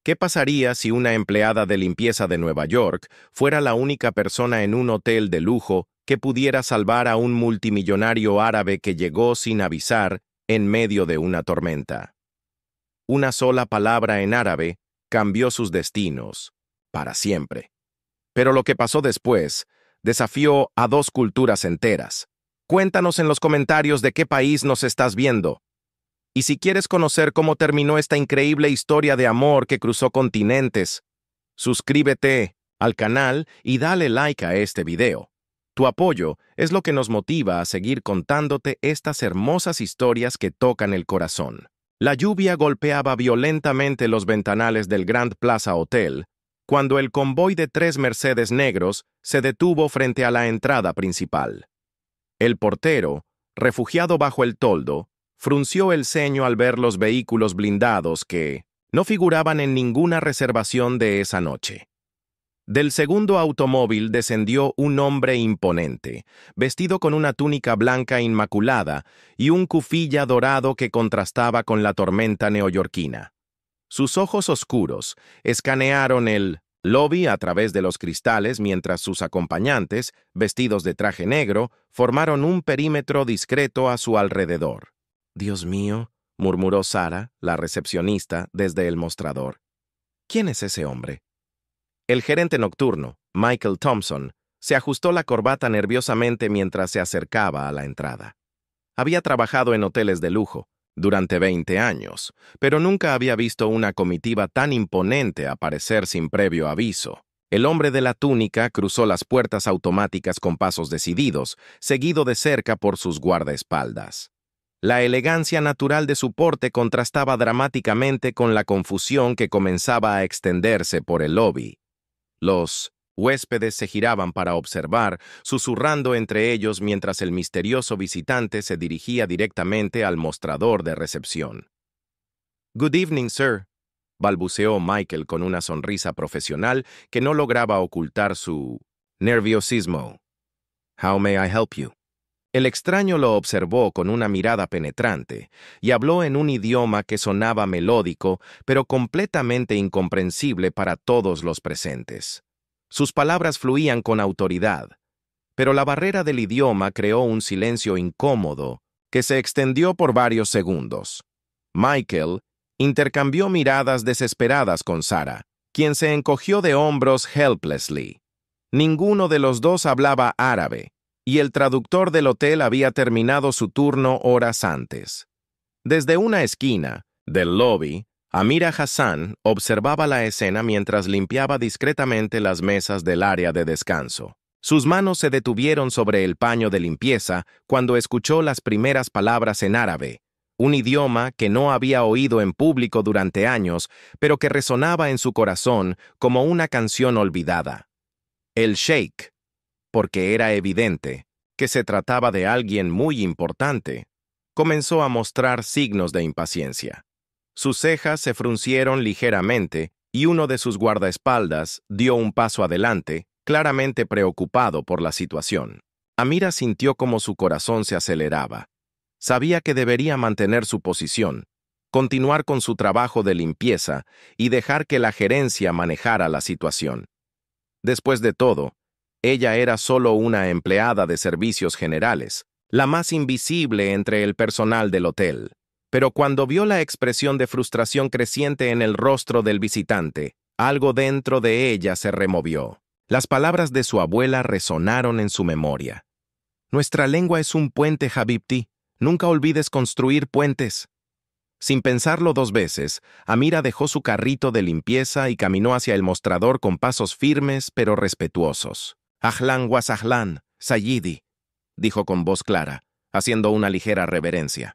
¿Qué pasaría si una empleada de limpieza de Nueva York fuera la única persona en un hotel de lujo que pudiera salvar a un multimillonario árabe que llegó sin avisar en medio de una tormenta? Una sola palabra en árabe cambió sus destinos, para siempre. Pero lo que pasó después desafió a dos culturas enteras. Cuéntanos en los comentarios de qué país nos estás viendo. Y si quieres conocer cómo terminó esta increíble historia de amor que cruzó continentes, suscríbete al canal y dale like a este video. Tu apoyo es lo que nos motiva a seguir contándote estas hermosas historias que tocan el corazón. La lluvia golpeaba violentamente los ventanales del Grand Plaza Hotel cuando el convoy de 3 Mercedes negros se detuvo frente a la entrada principal. El portero, refugiado bajo el toldo, frunció el ceño al ver los vehículos blindados que no figuraban en ninguna reservación de esa noche. Del segundo automóvil descendió un hombre imponente, vestido con una túnica blanca inmaculada y un kufiyá dorado que contrastaba con la tormenta neoyorquina. Sus ojos oscuros escanearon el lobby a través de los cristales mientras sus acompañantes, vestidos de traje negro, formaron un perímetro discreto a su alrededor. «Dios mío», murmuró Sarah, la recepcionista, desde el mostrador. «¿Quién es ese hombre?» El gerente nocturno, Michael Thompson, se ajustó la corbata nerviosamente mientras se acercaba a la entrada. Había trabajado en hoteles de lujo durante 20 años, pero nunca había visto una comitiva tan imponente aparecer sin previo aviso. El hombre de la túnica cruzó las puertas automáticas con pasos decididos, seguido de cerca por sus guardaespaldas. La elegancia natural de su porte contrastaba dramáticamente con la confusión que comenzaba a extenderse por el lobby. Los huéspedes se giraban para observar, susurrando entre ellos mientras el misterioso visitante se dirigía directamente al mostrador de recepción. «Good evening, sir», balbuceó Michael con una sonrisa profesional que no lograba ocultar su nerviosismo. «How may I help you?» El extraño lo observó con una mirada penetrante y habló en un idioma que sonaba melódico, pero completamente incomprensible para todos los presentes. Sus palabras fluían con autoridad, pero la barrera del idioma creó un silencio incómodo que se extendió por varios segundos. Michael intercambió miradas desesperadas con Sarah, quien se encogió de hombros helplessly. Ninguno de los dos hablaba árabe, y el traductor del hotel había terminado su turno horas antes. Desde una esquina del lobby, Amira Hassan observaba la escena mientras limpiaba discretamente las mesas del área de descanso. Sus manos se detuvieron sobre el paño de limpieza cuando escuchó las primeras palabras en árabe, un idioma que no había oído en público durante años, pero que resonaba en su corazón como una canción olvidada. El sheikh, porque era evidente que se trataba de alguien muy importante, comenzó a mostrar signos de impaciencia. Sus cejas se fruncieron ligeramente y uno de sus guardaespaldas dio un paso adelante, claramente preocupado por la situación. Amira sintió como su corazón se aceleraba. Sabía que debería mantener su posición, continuar con su trabajo de limpieza y dejar que la gerencia manejara la situación. Después de todo, ella era solo una empleada de servicios generales, la más invisible entre el personal del hotel. Pero cuando vio la expresión de frustración creciente en el rostro del visitante, algo dentro de ella se removió. Las palabras de su abuela resonaron en su memoria. «Nuestra lengua es un puente, Habibti. Nunca olvides construir puentes». Sin pensarlo 2 veces, Amira dejó su carrito de limpieza y caminó hacia el mostrador con pasos firmes pero respetuosos. «Ahlan wa sahlan, Sayyidi», dijo con voz clara, haciendo una ligera reverencia.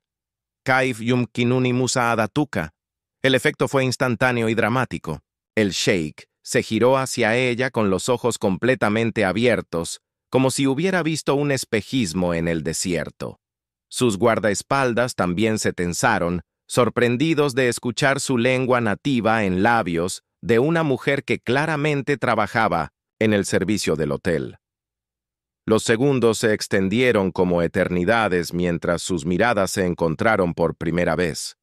«Kaif yumkinuni musaadatuka». El efecto fue instantáneo y dramático. El sheikh se giró hacia ella con los ojos completamente abiertos, como si hubiera visto un espejismo en el desierto. Sus guardaespaldas también se tensaron, sorprendidos de escuchar su lengua nativa en labios de una mujer que claramente trabajaba en el servicio del hotel. Los segundos se extendieron como eternidades mientras sus miradas se encontraron por primera vez.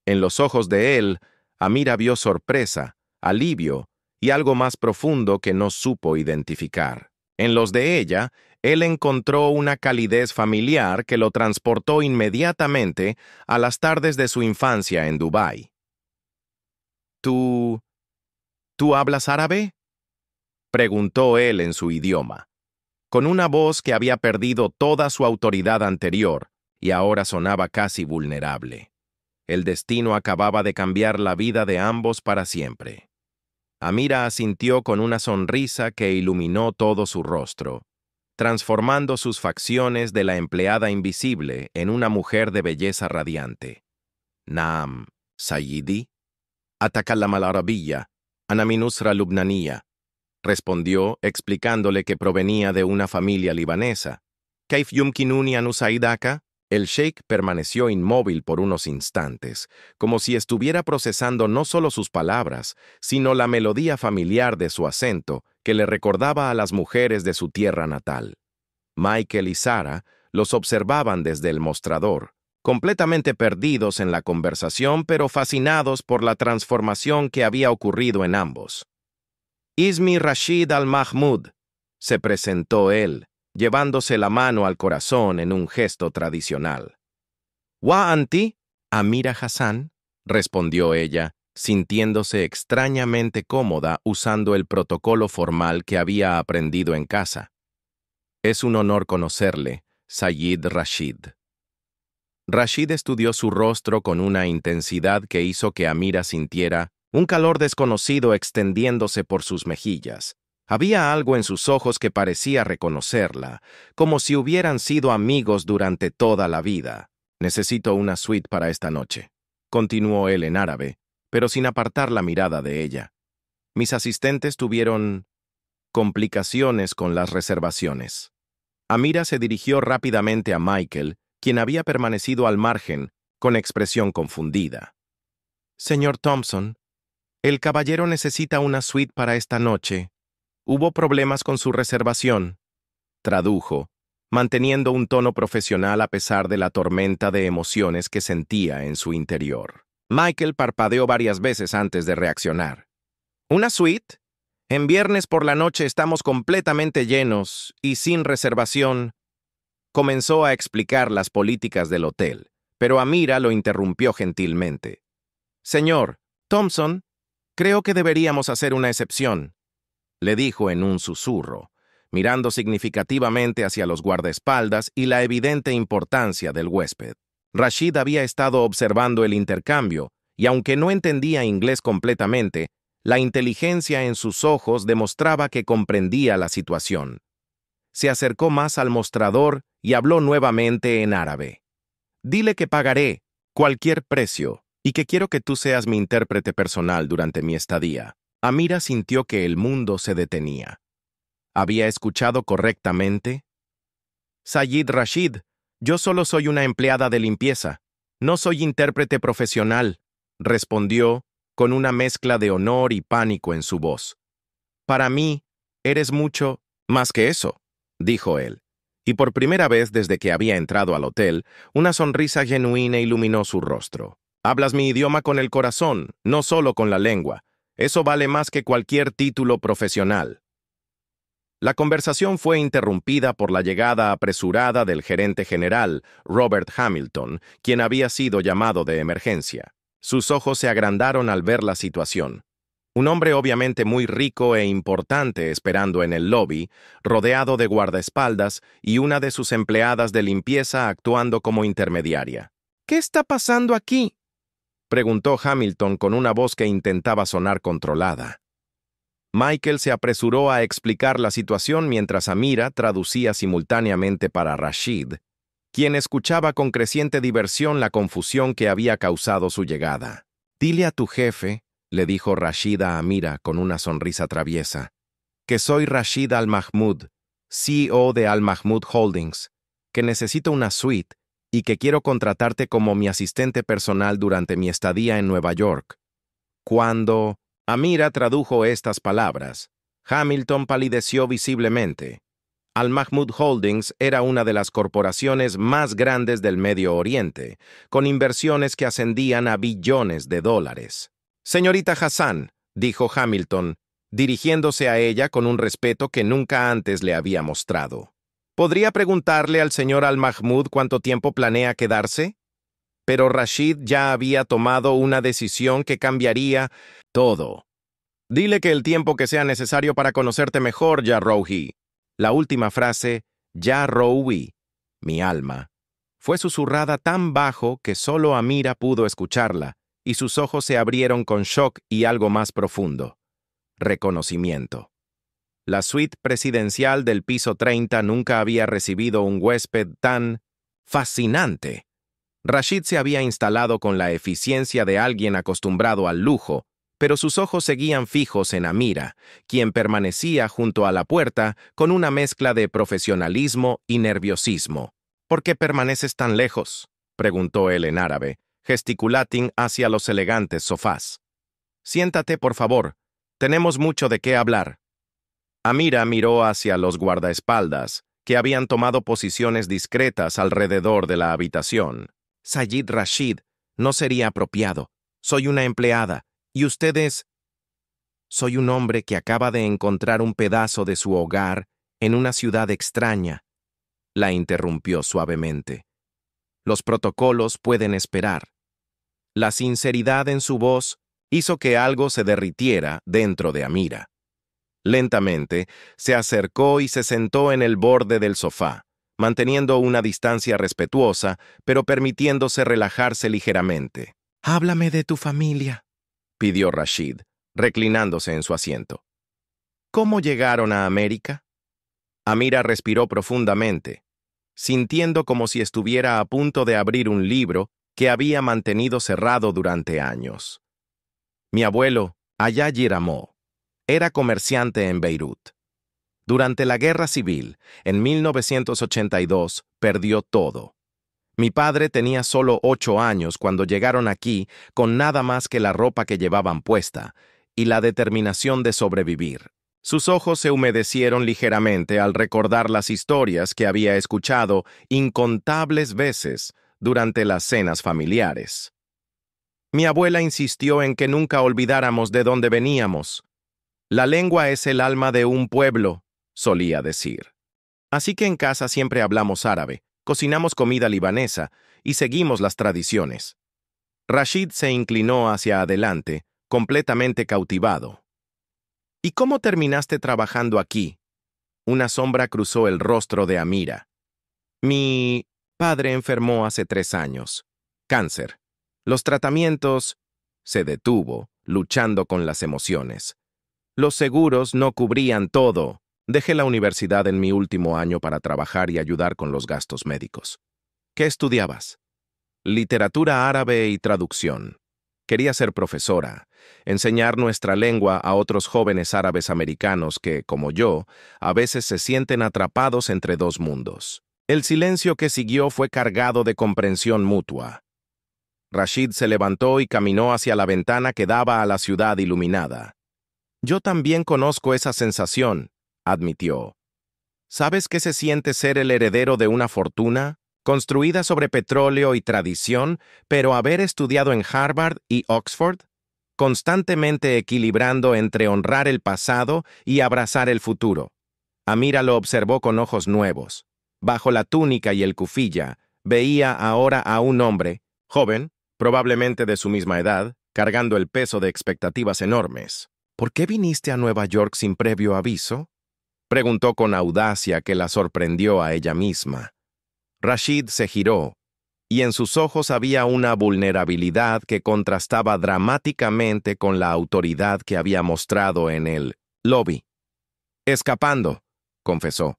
En los ojos de él Amira vio sorpresa, alivio y algo más profundo que no supo identificar. En los de ella, él encontró una calidez familiar que lo transportó inmediatamente a las tardes de su infancia en Dubái. ¿Tú hablas árabe?, preguntó él en su idioma, con una voz que había perdido toda su autoridad anterior y ahora sonaba casi vulnerable. El destino acababa de cambiar la vida de ambos para siempre. Amira asintió con una sonrisa que iluminó todo su rostro, transformando sus facciones de la empleada invisible en una mujer de belleza radiante. Naam, Sayyidi, atakallam al-arabiyya, ana min usra lubnaniyya, respondió, explicándole que provenía de una familia libanesa. ¿Kaif yumkinuni an usaidaka? El sheikh permaneció inmóvil por unos instantes, como si estuviera procesando no solo sus palabras, sino la melodía familiar de su acento que le recordaba a las mujeres de su tierra natal. Michael y Sarah los observaban desde el mostrador, completamente perdidos en la conversación pero fascinados por la transformación que había ocurrido en ambos. Ismi Rashid Al-Mahmoud, se presentó él, llevándose la mano al corazón en un gesto tradicional. «Wa anti, Amira Hassan», respondió ella, sintiéndose extrañamente cómoda usando el protocolo formal que había aprendido en casa. «Es un honor conocerle, Sayyid Rashid». Rashid estudió su rostro con una intensidad que hizo que Amira sintiera un calor desconocido extendiéndose por sus mejillas. Había algo en sus ojos que parecía reconocerla, como si hubieran sido amigos durante toda la vida. «Necesito una suite para esta noche», continuó él en árabe, pero sin apartar la mirada de ella. «Mis asistentes tuvieron complicaciones con las reservaciones». Amira se dirigió rápidamente a Michael, quien había permanecido al margen, con expresión confundida. «Señor Thompson, el caballero necesita una suite para esta noche. Hubo problemas con su reservación», tradujo, manteniendo un tono profesional a pesar de la tormenta de emociones que sentía en su interior. Michael parpadeó varias veces antes de reaccionar. «¿Una suite? En viernes por la noche estamos completamente llenos y sin reservación». Comenzó a explicar las políticas del hotel, pero Amira lo interrumpió gentilmente. «Señor Thompson, creo que deberíamos hacer una excepción», le dijo en un susurro, mirando significativamente hacia los guardaespaldas y la evidente importancia del huésped. Rashid había estado observando el intercambio, y aunque no entendía inglés completamente, la inteligencia en sus ojos demostraba que comprendía la situación. Se acercó más al mostrador y habló nuevamente en árabe. «Dile que pagaré cualquier precio y que quiero que tú seas mi intérprete personal durante mi estadía». Amira sintió que el mundo se detenía. ¿Había escuchado correctamente? «Sayyid Rashid, yo solo soy una empleada de limpieza. No soy intérprete profesional», respondió, con una mezcla de honor y pánico en su voz. «Para mí, eres mucho más que eso», dijo él. Y por primera vez desde que había entrado al hotel, una sonrisa genuina iluminó su rostro. «Hablas mi idioma con el corazón, no solo con la lengua. Eso vale más que cualquier título profesional». La conversación fue interrumpida por la llegada apresurada del gerente general, Robert Hamilton, quien había sido llamado de emergencia. Sus ojos se agrandaron al ver la situación. Un hombre obviamente muy rico e importante esperando en el lobby, rodeado de guardaespaldas y una de sus empleadas de limpieza actuando como intermediaria. «¿Qué está pasando aquí?», preguntó Hamilton con una voz que intentaba sonar controlada. Michael se apresuró a explicar la situación mientras Amira traducía simultáneamente para Rashid, quien escuchaba con creciente diversión la confusión que había causado su llegada. «Dile a tu jefe», le dijo Rashid a Amira con una sonrisa traviesa, «que soy Rashid Al-Mahmoud, CEO de Al-Mahmoud Holdings, que necesito una suite y que quiero contratarte como mi asistente personal durante mi estadía en Nueva York». Cuando Amira tradujo estas palabras, Hamilton palideció visiblemente. Al-Mahmoud Holdings era una de las corporaciones más grandes del Medio Oriente, con inversiones que ascendían a billones de dólares. Señorita Hassan, dijo Hamilton, dirigiéndose a ella con un respeto que nunca antes le había mostrado. ¿Podría preguntarle al señor Al-Mahmoud cuánto tiempo planea quedarse? Pero Rashid ya había tomado una decisión que cambiaría todo. Dile que el tiempo que sea necesario para conocerte mejor, ya Rouhi. La última frase, ya Rouhi, mi alma, fue susurrada tan bajo que solo Amira pudo escucharla, y sus ojos se abrieron con shock y algo más profundo. Reconocimiento. La suite presidencial del piso 30 nunca había recibido un huésped tan fascinante. Rashid se había instalado con la eficiencia de alguien acostumbrado al lujo, pero sus ojos seguían fijos en Amira, quien permanecía junto a la puerta con una mezcla de profesionalismo y nerviosismo. ¿Por qué permaneces tan lejos?, preguntó él en árabe, gesticulating hacia los elegantes sofás. Siéntate, por favor. Tenemos mucho de qué hablar. Amira miró hacia los guardaespaldas, que habían tomado posiciones discretas alrededor de la habitación. Sayid Rashid, no sería apropiado. Soy una empleada, y ustedes... Soy un hombre que acaba de encontrar un pedazo de su hogar en una ciudad extraña. La interrumpió suavemente. Los protocolos pueden esperar. La sinceridad en su voz hizo que algo se derritiera dentro de Amira. Lentamente, se acercó y se sentó en el borde del sofá, manteniendo una distancia respetuosa, pero permitiéndose relajarse ligeramente. «Háblame de tu familia», pidió Rashid, reclinándose en su asiento. «¿Cómo llegaron a América?» Amira respiró profundamente, sintiendo como si estuviera a punto de abrir un libro que había mantenido cerrado durante años. Mi abuelo, Aya Giramó, era comerciante en Beirut. Durante la Guerra Civil, en 1982, perdió todo. Mi padre tenía solo 8 años cuando llegaron aquí con nada más que la ropa que llevaban puesta y la determinación de sobrevivir. Sus ojos se humedecieron ligeramente al recordar las historias que había escuchado incontables veces durante las cenas familiares. Mi abuela insistió en que nunca olvidáramos de dónde veníamos. La lengua es el alma de un pueblo, solía decir. Así que en casa siempre hablamos árabe, cocinamos comida libanesa y seguimos las tradiciones. Rashid se inclinó hacia adelante, completamente cautivado. ¿Y cómo terminaste trabajando aquí? Una sombra cruzó el rostro de Amira. Mi padre enfermó hace 3 años. Cáncer. Los tratamientos... Se detuvo, luchando con las emociones. Los seguros no cubrían todo. Dejé la universidad en mi último año para trabajar y ayudar con los gastos médicos. ¿Qué estudiabas? Literatura árabe y traducción. Quería ser profesora, enseñar nuestra lengua a otros jóvenes árabes americanos que, como yo, a veces se sienten atrapados entre dos mundos. El silencio que siguió fue cargado de comprensión mutua. Rashid se levantó y caminó hacia la ventana que daba a la ciudad iluminada. Yo también conozco esa sensación, admitió. ¿Sabes qué se siente ser el heredero de una fortuna, construida sobre petróleo y tradición, pero haber estudiado en Harvard y Oxford? Constantemente equilibrando entre honrar el pasado y abrazar el futuro. Amira lo observó con ojos nuevos. Bajo la túnica y el kufiyya, veía ahora a un hombre, joven, probablemente de su misma edad, cargando el peso de expectativas enormes. ¿Por qué viniste a Nueva York sin previo aviso?, preguntó con audacia que la sorprendió a ella misma. Rashid se giró, y en sus ojos había una vulnerabilidad que contrastaba dramáticamente con la autoridad que había mostrado en el lobby. «Escapando», confesó.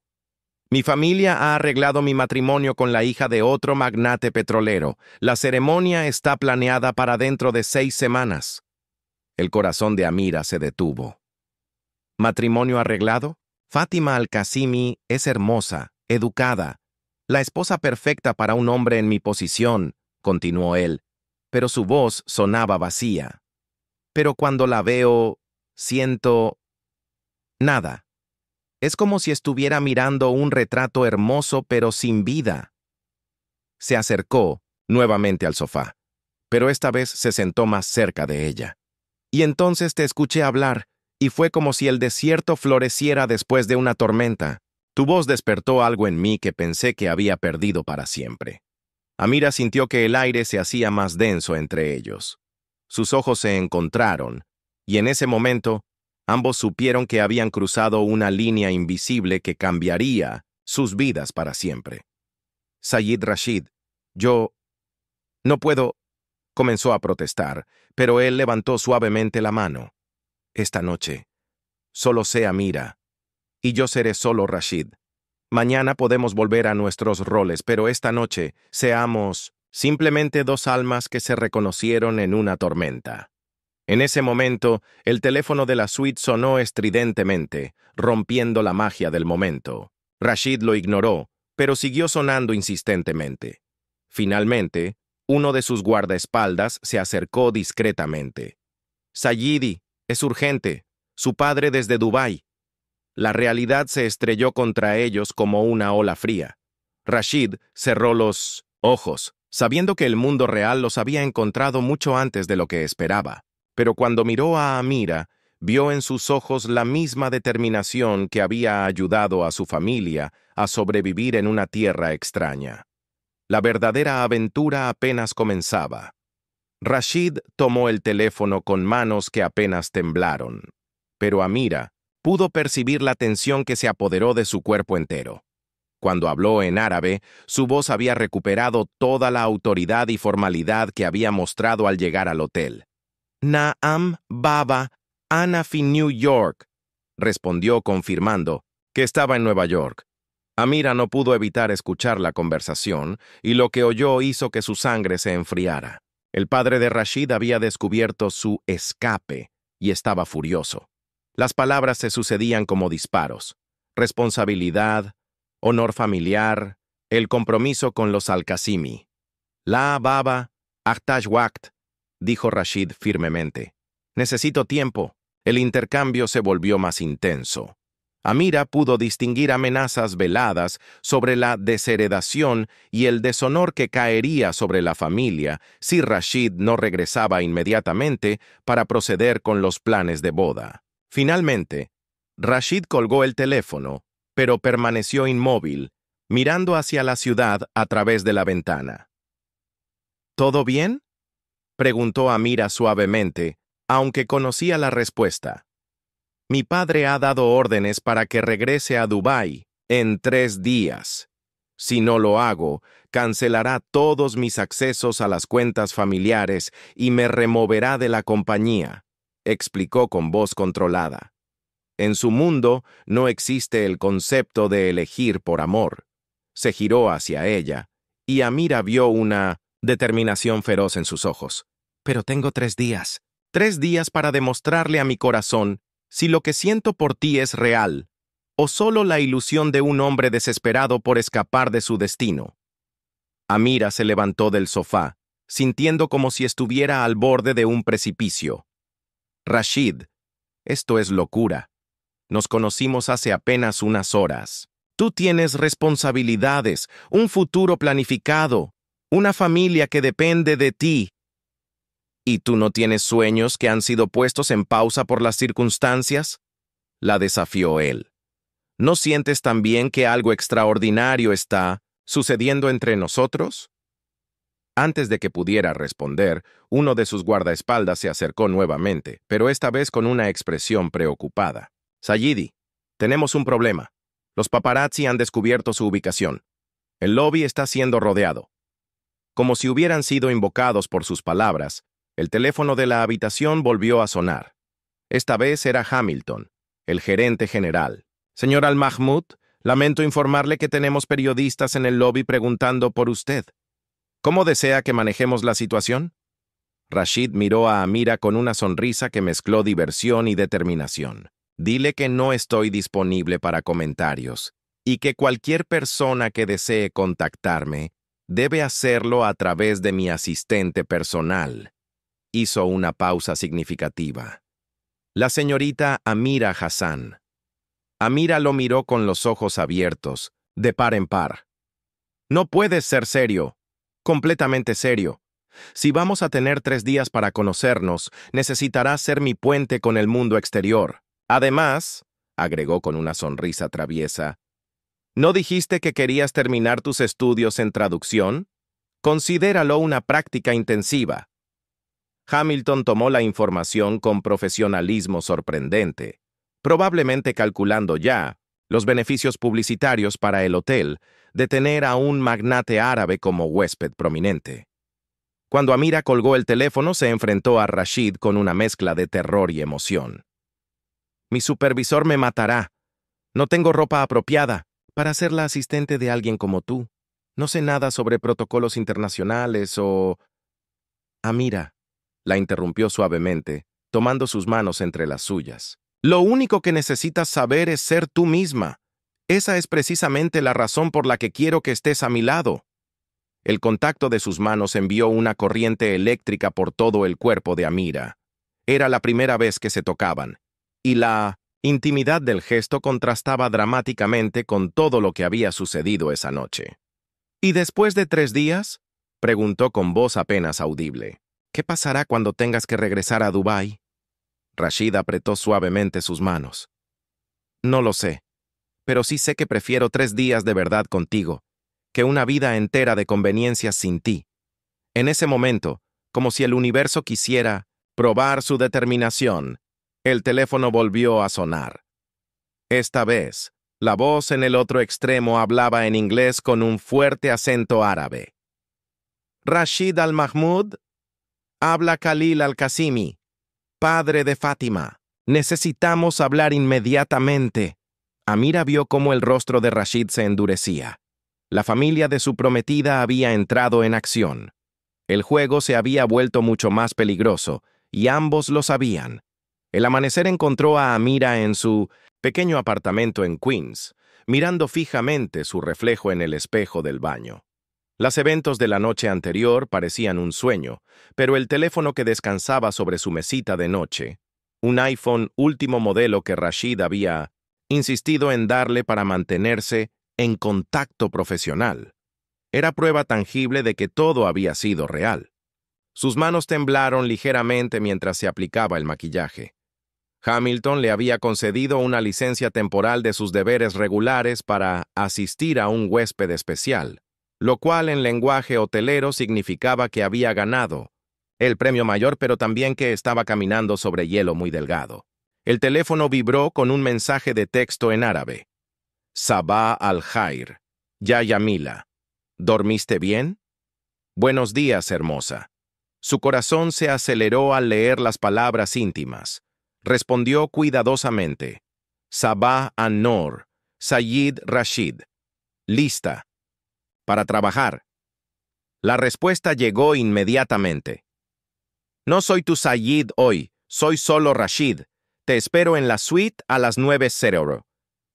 «Mi familia ha arreglado mi matrimonio con la hija de otro magnate petrolero. La ceremonia está planeada para dentro de 6 semanas». El corazón de Amira se detuvo. ¿Matrimonio arreglado? Fátima Al-Qasimi es hermosa, educada, la esposa perfecta para un hombre en mi posición, continuó él, pero su voz sonaba vacía. Pero cuando la veo, siento... nada. Es como si estuviera mirando un retrato hermoso pero sin vida. Se acercó nuevamente al sofá, pero esta vez se sentó más cerca de ella. Y entonces te escuché hablar, y fue como si el desierto floreciera después de una tormenta. Tu voz despertó algo en mí que pensé que había perdido para siempre. Amira sintió que el aire se hacía más denso entre ellos. Sus ojos se encontraron, y en ese momento, ambos supieron que habían cruzado una línea invisible que cambiaría sus vidas para siempre. Sayid Rashid, yo no puedo, comenzó a protestar, pero él levantó suavemente la mano. Esta noche, solo sé Amira, y yo seré solo Rashid. Mañana podemos volver a nuestros roles, pero esta noche seamos simplemente dos almas que se reconocieron en una tormenta. En ese momento, el teléfono de la suite sonó estridentemente, rompiendo la magia del momento. Rashid lo ignoró, pero siguió sonando insistentemente. Finalmente, uno de sus guardaespaldas se acercó discretamente. «Sayidi, es urgente. Su padre desde Dubái». La realidad se estrelló contra ellos como una ola fría. Rashid cerró los ojos, sabiendo que el mundo real los había encontrado mucho antes de lo que esperaba. Pero cuando miró a Amira, vio en sus ojos la misma determinación que había ayudado a su familia a sobrevivir en una tierra extraña. La verdadera aventura apenas comenzaba. Rashid tomó el teléfono con manos que apenas temblaron, pero Amira pudo percibir la tensión que se apoderó de su cuerpo entero. Cuando habló en árabe, su voz había recuperado toda la autoridad y formalidad que había mostrado al llegar al hotel. «Naam, Baba, Ana fi New York», respondió confirmando que estaba en Nueva York. Amira no pudo evitar escuchar la conversación, y lo que oyó hizo que su sangre se enfriara. El padre de Rashid había descubierto su escape y estaba furioso. Las palabras se sucedían como disparos. Responsabilidad, honor familiar, el compromiso con los Al-Qasimi. «La Baba, Ahtaj Waqt», dijo Rashid firmemente. «Necesito tiempo». El intercambio se volvió más intenso. Amira pudo distinguir amenazas veladas sobre la desheredación y el deshonor que caería sobre la familia si Rashid no regresaba inmediatamente para proceder con los planes de boda. Finalmente, Rashid colgó el teléfono, pero permaneció inmóvil, mirando hacia la ciudad a través de la ventana. «¿Todo bien?», preguntó Amira suavemente, aunque conocía la respuesta. «Mi padre ha dado órdenes para que regrese a Dubái en 3 días. Si no lo hago, cancelará todos mis accesos a las cuentas familiares y me removerá de la compañía», explicó con voz controlada. En su mundo no existe el concepto de elegir por amor. Se giró hacia ella, y Amira vio una determinación feroz en sus ojos. «Pero tengo 3 días. 3 días para demostrarle a mi corazón si lo que siento por ti es real, o solo la ilusión de un hombre desesperado por escapar de su destino». Amira se levantó del sofá, sintiendo como si estuviera al borde de un precipicio. «Rashid, esto es locura. Nos conocimos hace apenas unas horas. Tú tienes responsabilidades, un futuro planificado, una familia que depende de ti. ¿Y tú no tienes sueños que han sido puestos en pausa por las circunstancias?», la desafió él. «¿No sientes también que algo extraordinario está sucediendo entre nosotros?». Antes de que pudiera responder, uno de sus guardaespaldas se acercó nuevamente, pero esta vez con una expresión preocupada. «Sayidi, tenemos un problema. Los paparazzi han descubierto su ubicación. El lobby está siendo rodeado». Como si hubieran sido invocados por sus palabras, el teléfono de la habitación volvió a sonar. Esta vez era Hamilton, el gerente general. «Señor Al-Mahmoud, lamento informarle que tenemos periodistas en el lobby preguntando por usted. ¿Cómo desea que manejemos la situación?». Rashid miró a Amira con una sonrisa que mezcló diversión y determinación. «Dile que no estoy disponible para comentarios y que cualquier persona que desee contactarme debe hacerlo a través de mi asistente personal». Hizo una pausa significativa. «La señorita Amira Hassan». Amira lo miró con los ojos abiertos, de par en par. «No puedes ser serio, completamente serio. Si vamos a tener 3 días para conocernos, necesitarás ser mi puente con el mundo exterior. Además, agregó con una sonrisa traviesa, ¿no dijiste que querías terminar tus estudios en traducción? Considéralo una práctica intensiva. Hamilton tomó la información con profesionalismo sorprendente, probablemente calculando ya los beneficios publicitarios para el hotel de tener a un magnate árabe como huésped prominente. Cuando Amira colgó el teléfono, se enfrentó a Rashid con una mezcla de terror y emoción. Mi supervisor me matará. No tengo ropa apropiada para ser la asistente de alguien como tú. No sé nada sobre protocolos internacionales o... Amira, la interrumpió suavemente, tomando sus manos entre las suyas. Lo único que necesitas saber es ser tú misma. Esa es precisamente la razón por la que quiero que estés a mi lado. El contacto de sus manos envió una corriente eléctrica por todo el cuerpo de Amira. Era la primera vez que se tocaban, y la intimidad del gesto contrastaba dramáticamente con todo lo que había sucedido esa noche. ¿Y después de 3 días? Preguntó con voz apenas audible. ¿Qué pasará cuando tengas que regresar a Dubái? Rashid apretó suavemente sus manos. No lo sé, pero sí sé que prefiero 3 días de verdad contigo, que una vida entera de conveniencias sin ti. En ese momento, como si el universo quisiera probar su determinación, el teléfono volvió a sonar. Esta vez, la voz en el otro extremo hablaba en inglés con un fuerte acento árabe. Rashid al-Mahmoud, habla Khalil al-Qasimi, padre de Fátima. Necesitamos hablar inmediatamente. Amira vio cómo el rostro de Rashid se endurecía. La familia de su prometida había entrado en acción. El juego se había vuelto mucho más peligroso, y ambos lo sabían. El amanecer encontró a Amira en su pequeño apartamento en Queens, mirando fijamente su reflejo en el espejo del baño. Los eventos de la noche anterior parecían un sueño, pero el teléfono que descansaba sobre su mesita de noche, un iPhone último modelo que Rashid había insistido en darle para mantenerse en contacto profesional, era prueba tangible de que todo había sido real. Sus manos temblaron ligeramente mientras se aplicaba el maquillaje. Hamilton le había concedido una licencia temporal de sus deberes regulares para asistir a un huésped especial, lo cual en lenguaje hotelero significaba que había ganado el premio mayor, pero también que estaba caminando sobre hielo muy delgado. El teléfono vibró con un mensaje de texto en árabe. Sabah al-Khair, ya Yamila. ¿Dormiste bien? Buenos días, hermosa. Su corazón se aceleró al leer las palabras íntimas. Respondió cuidadosamente. Sabah an-Noor, Sayyid Rashid. Lista. Para trabajar. La respuesta llegó inmediatamente. No soy tu Sayyid hoy, soy solo Rashid. Te espero en la suite a las 9:00.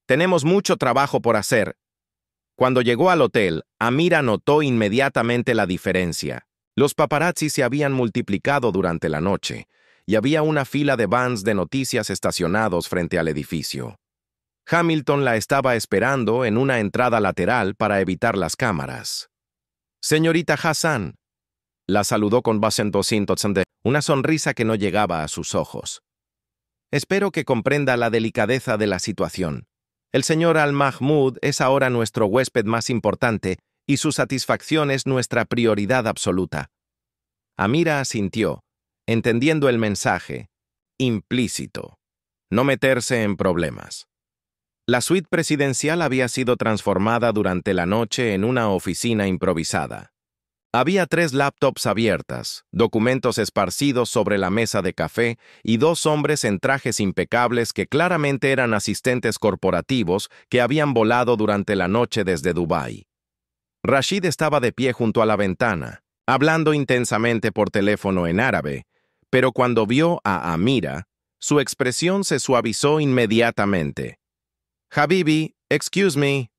Tenemos mucho trabajo por hacer. Cuando llegó al hotel, Amira notó inmediatamente la diferencia. Los paparazzi se habían multiplicado durante la noche, y había una fila de vans de noticias estacionados frente al edificio. Hamilton la estaba esperando en una entrada lateral para evitar las cámaras. «Señorita Hassan», la saludó con una sonrisa que no llegaba a sus ojos. «Espero que comprenda la delicadeza de la situación. El señor Al-Mahmoud es ahora nuestro huésped más importante y su satisfacción es nuestra prioridad absoluta». Amira asintió, entendiendo el mensaje, implícito, no meterse en problemas. La suite presidencial había sido transformada durante la noche en una oficina improvisada. Había 3 laptops abiertas, documentos esparcidos sobre la mesa de café y 2 hombres en trajes impecables que claramente eran asistentes corporativos que habían volado durante la noche desde Dubái. Rashid estaba de pie junto a la ventana, hablando intensamente por teléfono en árabe, pero cuando vio a Amira, su expresión se suavizó inmediatamente. «Habibi, excuse me»,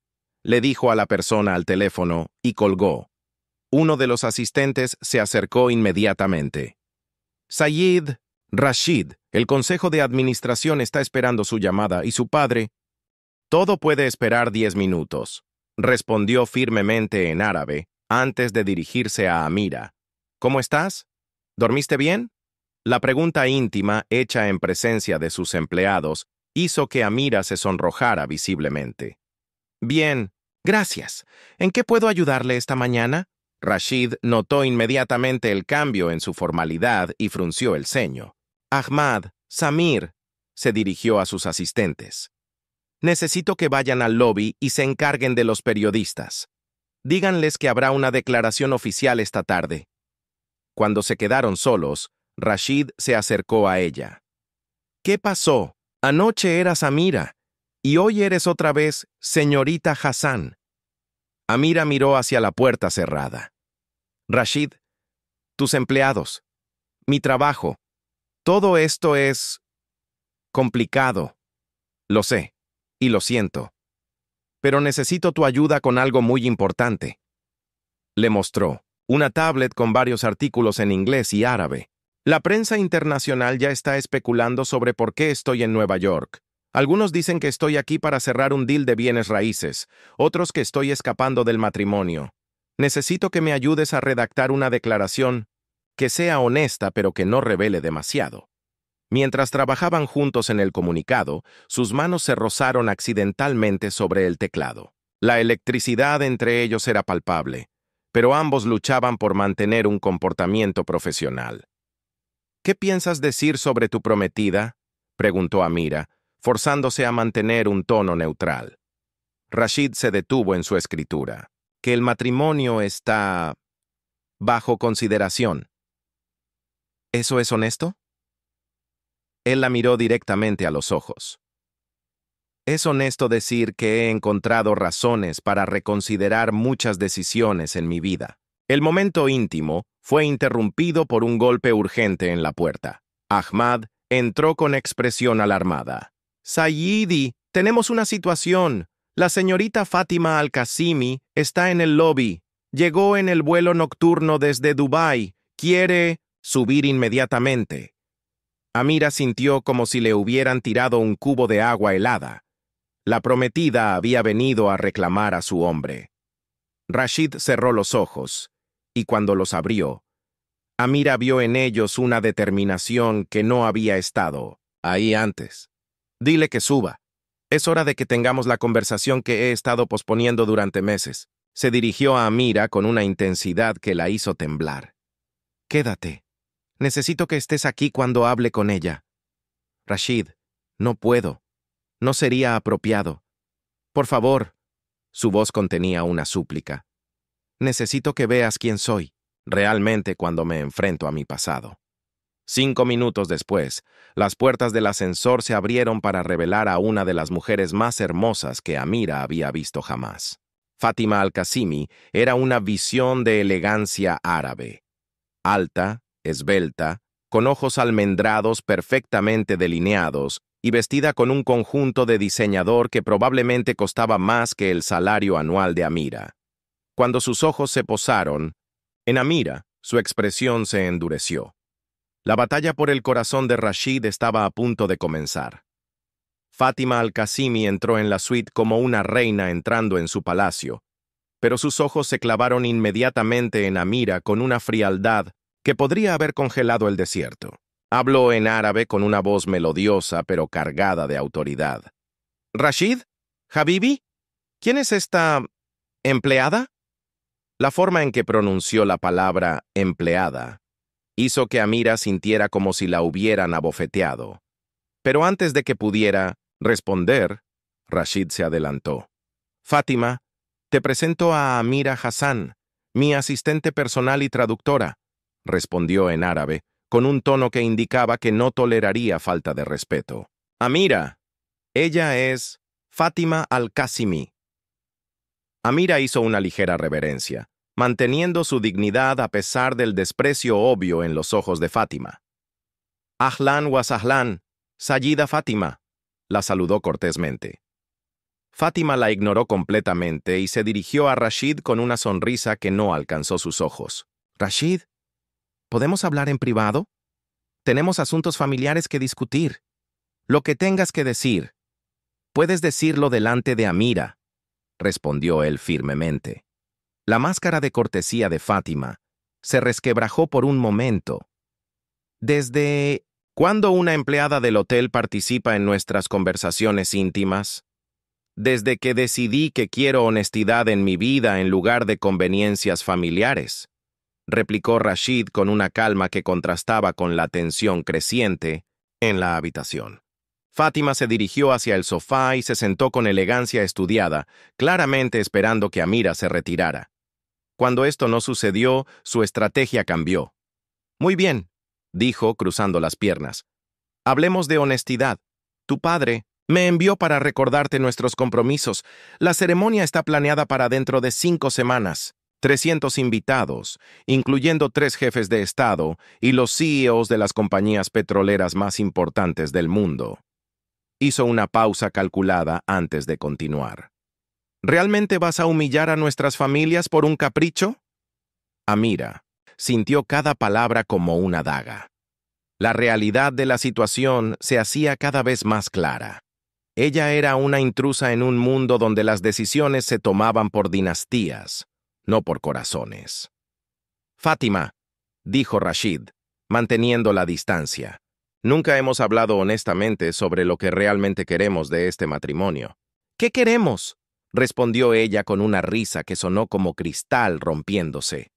le dijo a la persona al teléfono y colgó. Uno de los asistentes se acercó inmediatamente. «Sayyid, Rashid, el consejo de administración está esperando su llamada y su padre». «Todo puede esperar 10 minutos», respondió firmemente en árabe, antes de dirigirse a Amira. ¿Cómo estás? ¿Dormiste bien? La pregunta íntima, hecha en presencia de sus empleados, hizo que Amira se sonrojara visiblemente. Bien, gracias. ¿En qué puedo ayudarle esta mañana? Rashid notó inmediatamente el cambio en su formalidad y frunció el ceño. Ahmad, Samir, se dirigió a sus asistentes. Necesito que vayan al lobby y se encarguen de los periodistas. Díganles que habrá una declaración oficial esta tarde. Cuando se quedaron solos, Rashid se acercó a ella. ¿Qué pasó? Anoche eras Amira, y hoy eres otra vez señorita Hassan. Amira miró hacia la puerta cerrada. Rashid, tus empleados, mi trabajo, todo esto es complicado. Lo sé, y lo siento. Pero necesito tu ayuda con algo muy importante. Le mostró una tablet con varios artículos en inglés y árabe. La prensa internacional ya está especulando sobre por qué estoy en Nueva York. Algunos dicen que estoy aquí para cerrar un deal de bienes raíces, otros que estoy escapando del matrimonio. Necesito que me ayudes a redactar una declaración que sea honesta pero que no revele demasiado. Mientras trabajaban juntos en el comunicado, sus manos se rozaron accidentalmente sobre el teclado. La electricidad entre ellos era palpable, pero ambos luchaban por mantener un comportamiento profesional. ¿Qué piensas decir sobre tu prometida?, preguntó Amira, forzándose a mantener un tono neutral. Rashid se detuvo en su escritura. Que el matrimonio está bajo consideración. ¿Eso es honesto? Él la miró directamente a los ojos. Es honesto decir que he encontrado razones para reconsiderar muchas decisiones en mi vida. El momento íntimo fue interrumpido por un golpe urgente en la puerta. Ahmad entró con expresión alarmada. Sayyidi, tenemos una situación. La señorita Fátima Al-Qasimi está en el lobby. Llegó en el vuelo nocturno desde Dubái. Quiere subir inmediatamente. Amira sintió como si le hubieran tirado un cubo de agua helada. La prometida había venido a reclamar a su hombre. Rashid cerró los ojos, y cuando los abrió, Amira vio en ellos una determinación que no había estado ahí antes. Dile que suba. Es hora de que tengamos la conversación que he estado posponiendo durante meses. Se dirigió a Amira con una intensidad que la hizo temblar. Quédate. Necesito que estés aquí cuando hable con ella. Rashid, no puedo. No sería apropiado. Por favor. Su voz contenía una súplica. Necesito que veas quién soy, realmente cuando me enfrento a mi pasado. 5 minutos después, las puertas del ascensor se abrieron para revelar a una de las mujeres más hermosas que Amira había visto jamás. Fátima Al-Qasimi era una visión de elegancia árabe. Alta, esbelta, con ojos almendrados perfectamente delineados y vestida con un conjunto de diseñador que probablemente costaba más que el salario anual de Amira. Cuando sus ojos se posaron en Amira, su expresión se endureció. La batalla por el corazón de Rashid estaba a punto de comenzar. Fátima Al-Qasimi entró en la suite como una reina entrando en su palacio, pero sus ojos se clavaron inmediatamente en Amira con una frialdad que podría haber congelado el desierto. Habló en árabe con una voz melodiosa pero cargada de autoridad. ¿Rashid? ¿Habibi? ¿Quién es esta empleada? La forma en que pronunció la palabra empleada hizo que Amira sintiera como si la hubieran abofeteado. Pero antes de que pudiera responder, Rashid se adelantó. Fátima, te presento a Amira Hassan, mi asistente personal y traductora, respondió en árabe, con un tono que indicaba que no toleraría falta de respeto. Amira, ella es Fátima Al-Qasimi. Amira hizo una ligera reverencia, manteniendo su dignidad a pesar del desprecio obvio en los ojos de Fátima. Ahlan wa sahlan, Sayyida Fátima, la saludó cortésmente. Fátima la ignoró completamente y se dirigió a Rashid con una sonrisa que no alcanzó sus ojos. Rashid, ¿podemos hablar en privado? Tenemos asuntos familiares que discutir. Lo que tengas que decir, puedes decirlo delante de Amira, respondió él firmemente. La máscara de cortesía de Fátima se resquebrajó por un momento. ¿Desde cuándo una empleada del hotel participa en nuestras conversaciones íntimas? Desde que decidí que quiero honestidad en mi vida en lugar de conveniencias familiares, replicó Rashid con una calma que contrastaba con la tensión creciente en la habitación. Fátima se dirigió hacia el sofá y se sentó con elegancia estudiada, claramente esperando que Amira se retirara. Cuando esto no sucedió, su estrategia cambió. «Muy bien», dijo, cruzando las piernas. «Hablemos de honestidad. Tu padre me envió para recordarte nuestros compromisos. La ceremonia está planeada para dentro de 5 semanas. 300 invitados, incluyendo 3 jefes de Estado y los CEOs de las compañías petroleras más importantes del mundo». Hizo una pausa calculada antes de continuar. ¿Realmente vas a humillar a nuestras familias por un capricho? Amira sintió cada palabra como una daga. La realidad de la situación se hacía cada vez más clara. Ella era una intrusa en un mundo donde las decisiones se tomaban por dinastías, no por corazones. «Fátima», dijo Rashid, manteniendo la distancia, «nunca hemos hablado honestamente sobre lo que realmente queremos de este matrimonio». «¿Qué queremos?», respondió ella con una risa que sonó como cristal rompiéndose.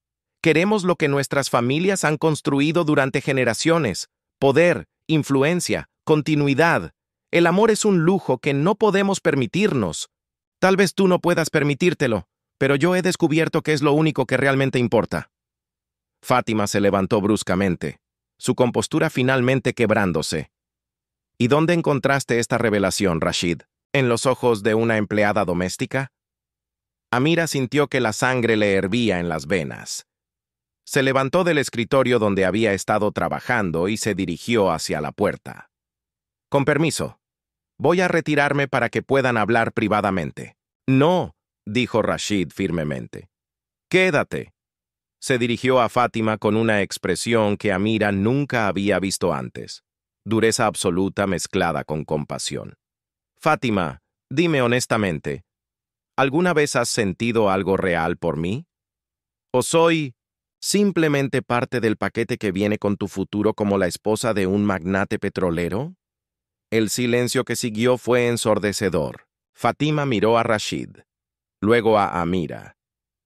«Queremos lo que nuestras familias han construido durante generaciones: poder, influencia, continuidad. El amor es un lujo que no podemos permitirnos. Tal vez tú no puedas permitírtelo, pero yo he descubierto que es lo único que realmente importa». Fátima se levantó bruscamente, su compostura finalmente quebrándose. «¿Y dónde encontraste esta revelación, Rashid? ¿En los ojos de una empleada doméstica?» Amira sintió que la sangre le hervía en las venas. Se levantó del escritorio donde había estado trabajando y se dirigió hacia la puerta. «Con permiso, voy a retirarme para que puedan hablar privadamente». «No», dijo Rashid firmemente. «Quédate». Se dirigió a Fátima con una expresión que Amira nunca había visto antes, dureza absoluta mezclada con compasión. «Fátima, dime honestamente, ¿alguna vez has sentido algo real por mí? ¿O soy simplemente parte del paquete que viene con tu futuro como la esposa de un magnate petrolero?» El silencio que siguió fue ensordecedor. Fátima miró a Rashid, luego a Amira,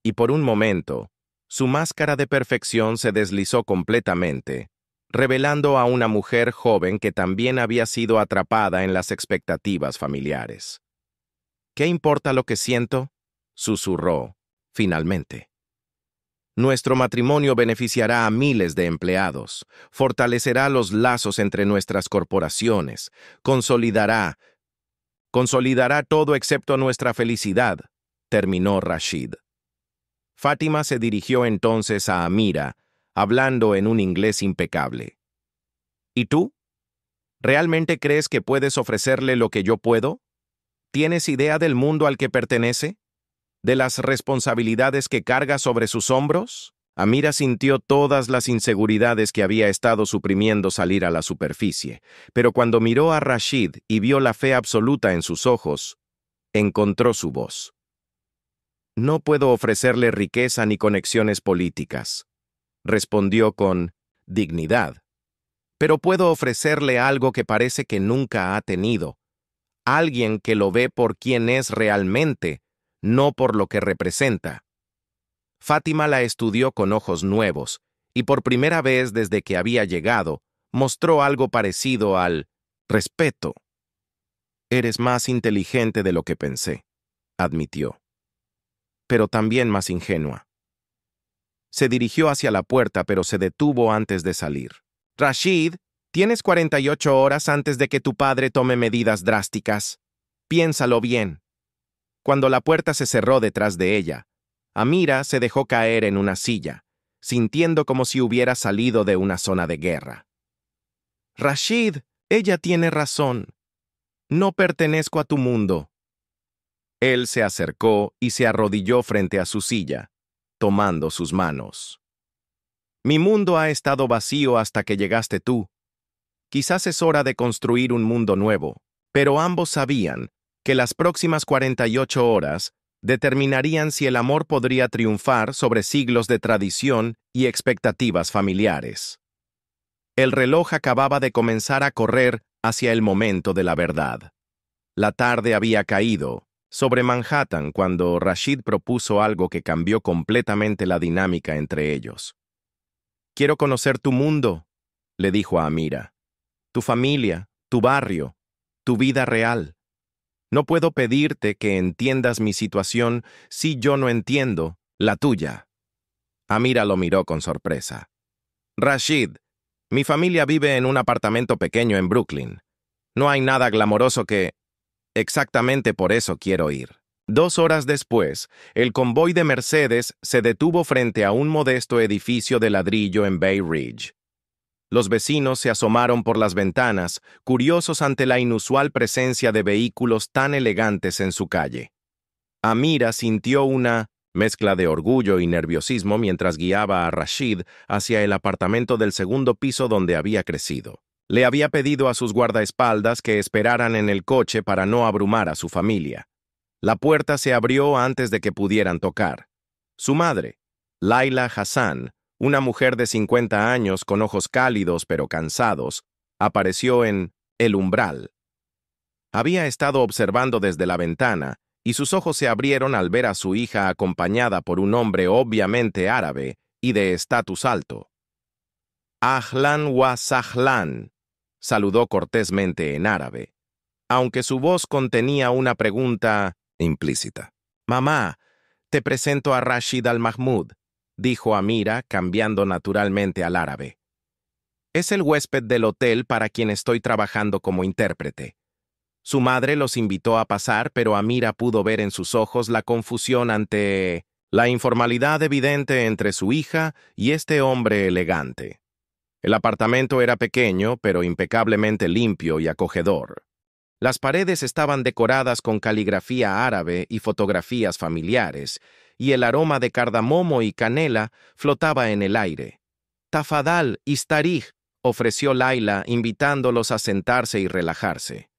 y por un momento, su máscara de perfección se deslizó completamente, revelando a una mujer joven que también había sido atrapada en las expectativas familiares. «¿Qué importa lo que siento?», susurró, finalmente. «Nuestro matrimonio beneficiará a miles de empleados, fortalecerá los lazos entre nuestras corporaciones, consolidará todo excepto nuestra felicidad», terminó Rashid. Fátima se dirigió entonces a Amira, hablando en un inglés impecable. «¿Y tú? ¿Realmente crees que puedes ofrecerle lo que yo puedo? ¿Tienes idea del mundo al que pertenece? ¿De las responsabilidades que carga sobre sus hombros?» Amira sintió todas las inseguridades que había estado suprimiendo salir a la superficie, pero cuando miró a Rashid y vio la fe absoluta en sus ojos, encontró su voz. «No puedo ofrecerle riqueza ni conexiones políticas», respondió con dignidad. «Pero puedo ofrecerle algo que parece que nunca ha tenido, alguien que lo ve por quien es realmente, no por lo que representa». Fátima la estudió con ojos nuevos, y por primera vez desde que había llegado, mostró algo parecido al respeto. «Eres más inteligente de lo que pensé», admitió, «pero también más ingenua». Se dirigió hacia la puerta, pero se detuvo antes de salir. «Rashid, tienes 48 horas antes de que tu padre tome medidas drásticas. Piénsalo bien». Cuando la puerta se cerró detrás de ella, Amira se dejó caer en una silla, sintiendo como si hubiera salido de una zona de guerra. «Rashid, ella tiene razón. No pertenezco a tu mundo». Él se acercó y se arrodilló frente a su silla, tomando sus manos. «Mi mundo ha estado vacío hasta que llegaste tú. Quizás es hora de construir un mundo nuevo», pero ambos sabían que las próximas 48 horas determinarían si el amor podría triunfar sobre siglos de tradición y expectativas familiares. El reloj acababa de comenzar a correr hacia el momento de la verdad. La tarde había caído sobre Manhattan cuando Rashid propuso algo que cambió completamente la dinámica entre ellos. «Quiero conocer tu mundo», le dijo a Amira. «Tu familia, tu barrio, tu vida real. No puedo pedirte que entiendas mi situación si yo no entiendo la tuya». Amira lo miró con sorpresa. «Rashid, mi familia vive en un apartamento pequeño en Brooklyn. No hay nada glamoroso que... Exactamente por eso quiero ir». 2 horas después, el convoy de Mercedes se detuvo frente a un modesto edificio de ladrillo en Bay Ridge. Los vecinos se asomaron por las ventanas, curiosos ante la inusual presencia de vehículos tan elegantes en su calle. Amira sintió una mezcla de orgullo y nerviosismo mientras guiaba a Rashid hacia el apartamento del segundo piso donde había crecido. Le había pedido a sus guardaespaldas que esperaran en el coche para no abrumar a su familia. La puerta se abrió antes de que pudieran tocar. Su madre, Laila Hassan, una mujer de 50 años con ojos cálidos pero cansados, apareció en el umbral. Había estado observando desde la ventana y sus ojos se abrieron al ver a su hija acompañada por un hombre obviamente árabe y de estatus alto. «Ahlan wa sahlan», saludó cortésmente en árabe, aunque su voz contenía una pregunta implícita. «Mamá, te presento a Rashid al-Mahmoud», dijo Amira, cambiando naturalmente al árabe. «Es el huésped del hotel para quien estoy trabajando como intérprete». Su madre los invitó a pasar, pero Amira pudo ver en sus ojos la confusión ante la informalidad evidente entre su hija y este hombre elegante. El apartamento era pequeño, pero impecablemente limpio y acogedor. Las paredes estaban decoradas con caligrafía árabe y fotografías familiares, y el aroma de cardamomo y canela flotaba en el aire. «Tafadal, istarij», ofreció Laila, invitándolos a sentarse y relajarse.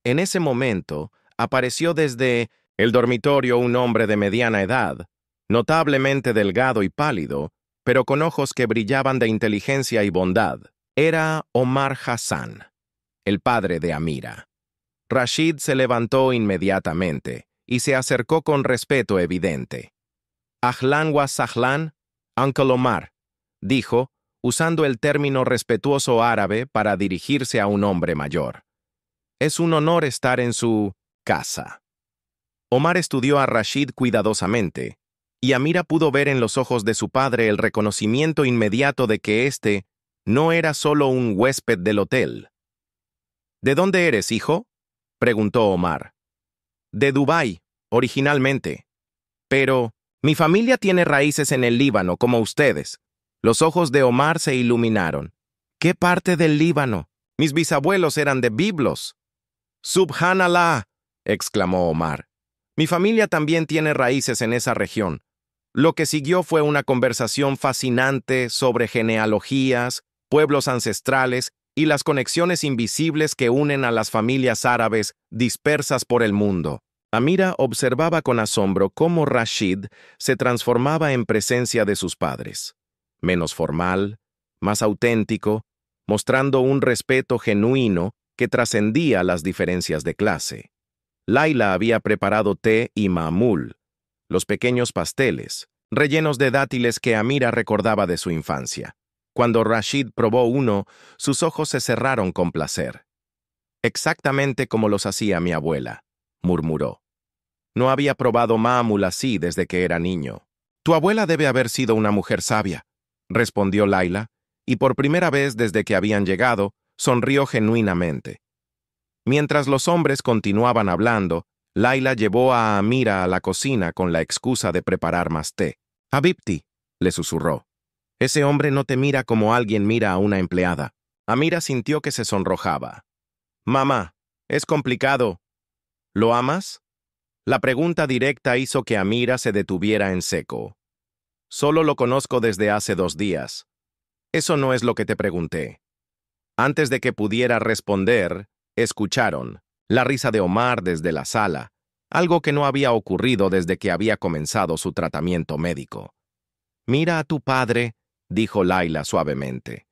En ese momento, apareció desde el dormitorio un hombre de mediana edad, notablemente delgado y pálido, pero con ojos que brillaban de inteligencia y bondad. Era Omar Hassan, el padre de Amira. Rashid se levantó inmediatamente y se acercó con respeto evidente. «Ahlan wa sahlan, Uncle Omar», dijo, usando el término respetuoso árabe para dirigirse a un hombre mayor. «Es un honor estar en su casa». Omar estudió a Rashid cuidadosamente, y Amira pudo ver en los ojos de su padre el reconocimiento inmediato de que éste no era solo un huésped del hotel. «¿De dónde eres, hijo?», preguntó Omar. «De Dubái, originalmente. Pero mi familia tiene raíces en el Líbano, como ustedes». Los ojos de Omar se iluminaron. «¿Qué parte del Líbano? Mis bisabuelos eran de Biblos». «Subhanallah», exclamó Omar. «Mi familia también tiene raíces en esa región». Lo que siguió fue una conversación fascinante sobre genealogías, pueblos ancestrales y las conexiones invisibles que unen a las familias árabes dispersas por el mundo. Amira observaba con asombro cómo Rashid se transformaba en presencia de sus padres. Menos formal, más auténtico, mostrando un respeto genuino que trascendía las diferencias de clase. Laila había preparado té y maamul, los pequeños pasteles, rellenos de dátiles que Amira recordaba de su infancia. Cuando Rashid probó uno, sus ojos se cerraron con placer. «Exactamente como los hacía mi abuela», murmuró. «No había probado maamul así desde que era niño». «Tu abuela debe haber sido una mujer sabia», respondió Laila, y por primera vez desde que habían llegado, sonrió genuinamente. Mientras los hombres continuaban hablando, Laila llevó a Amira a la cocina con la excusa de preparar más té. «Habibti», le susurró. «Ese hombre no te mira como alguien mira a una empleada». Amira sintió que se sonrojaba. «Mamá, es complicado. ¿Lo amas?». La pregunta directa hizo que Amira se detuviera en seco. «Solo lo conozco desde hace 2 días. Eso no es lo que te pregunté». Antes de que pudiera responder, escucharon la risa de Omar desde la sala, algo que no había ocurrido desde que había comenzado su tratamiento médico. «Mira a tu padre», dijo Laila suavemente.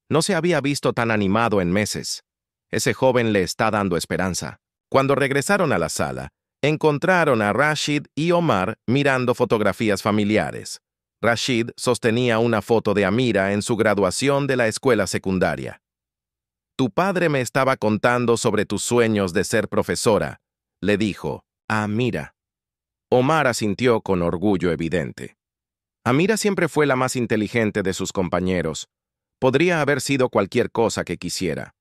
No se había visto tan animado en meses. Ese joven le está dando esperanza. Cuando regresaron a la sala, encontraron a Rashid y Omar mirando fotografías familiares. Rashid sostenía una foto de Amira en su graduación de la escuela secundaria. Tu padre me estaba contando sobre tus sueños de ser profesora, le dijo a Amira. Omar asintió con orgullo evidente. Amira siempre fue la más inteligente de sus compañeros. Podría haber sido cualquier cosa que quisiera.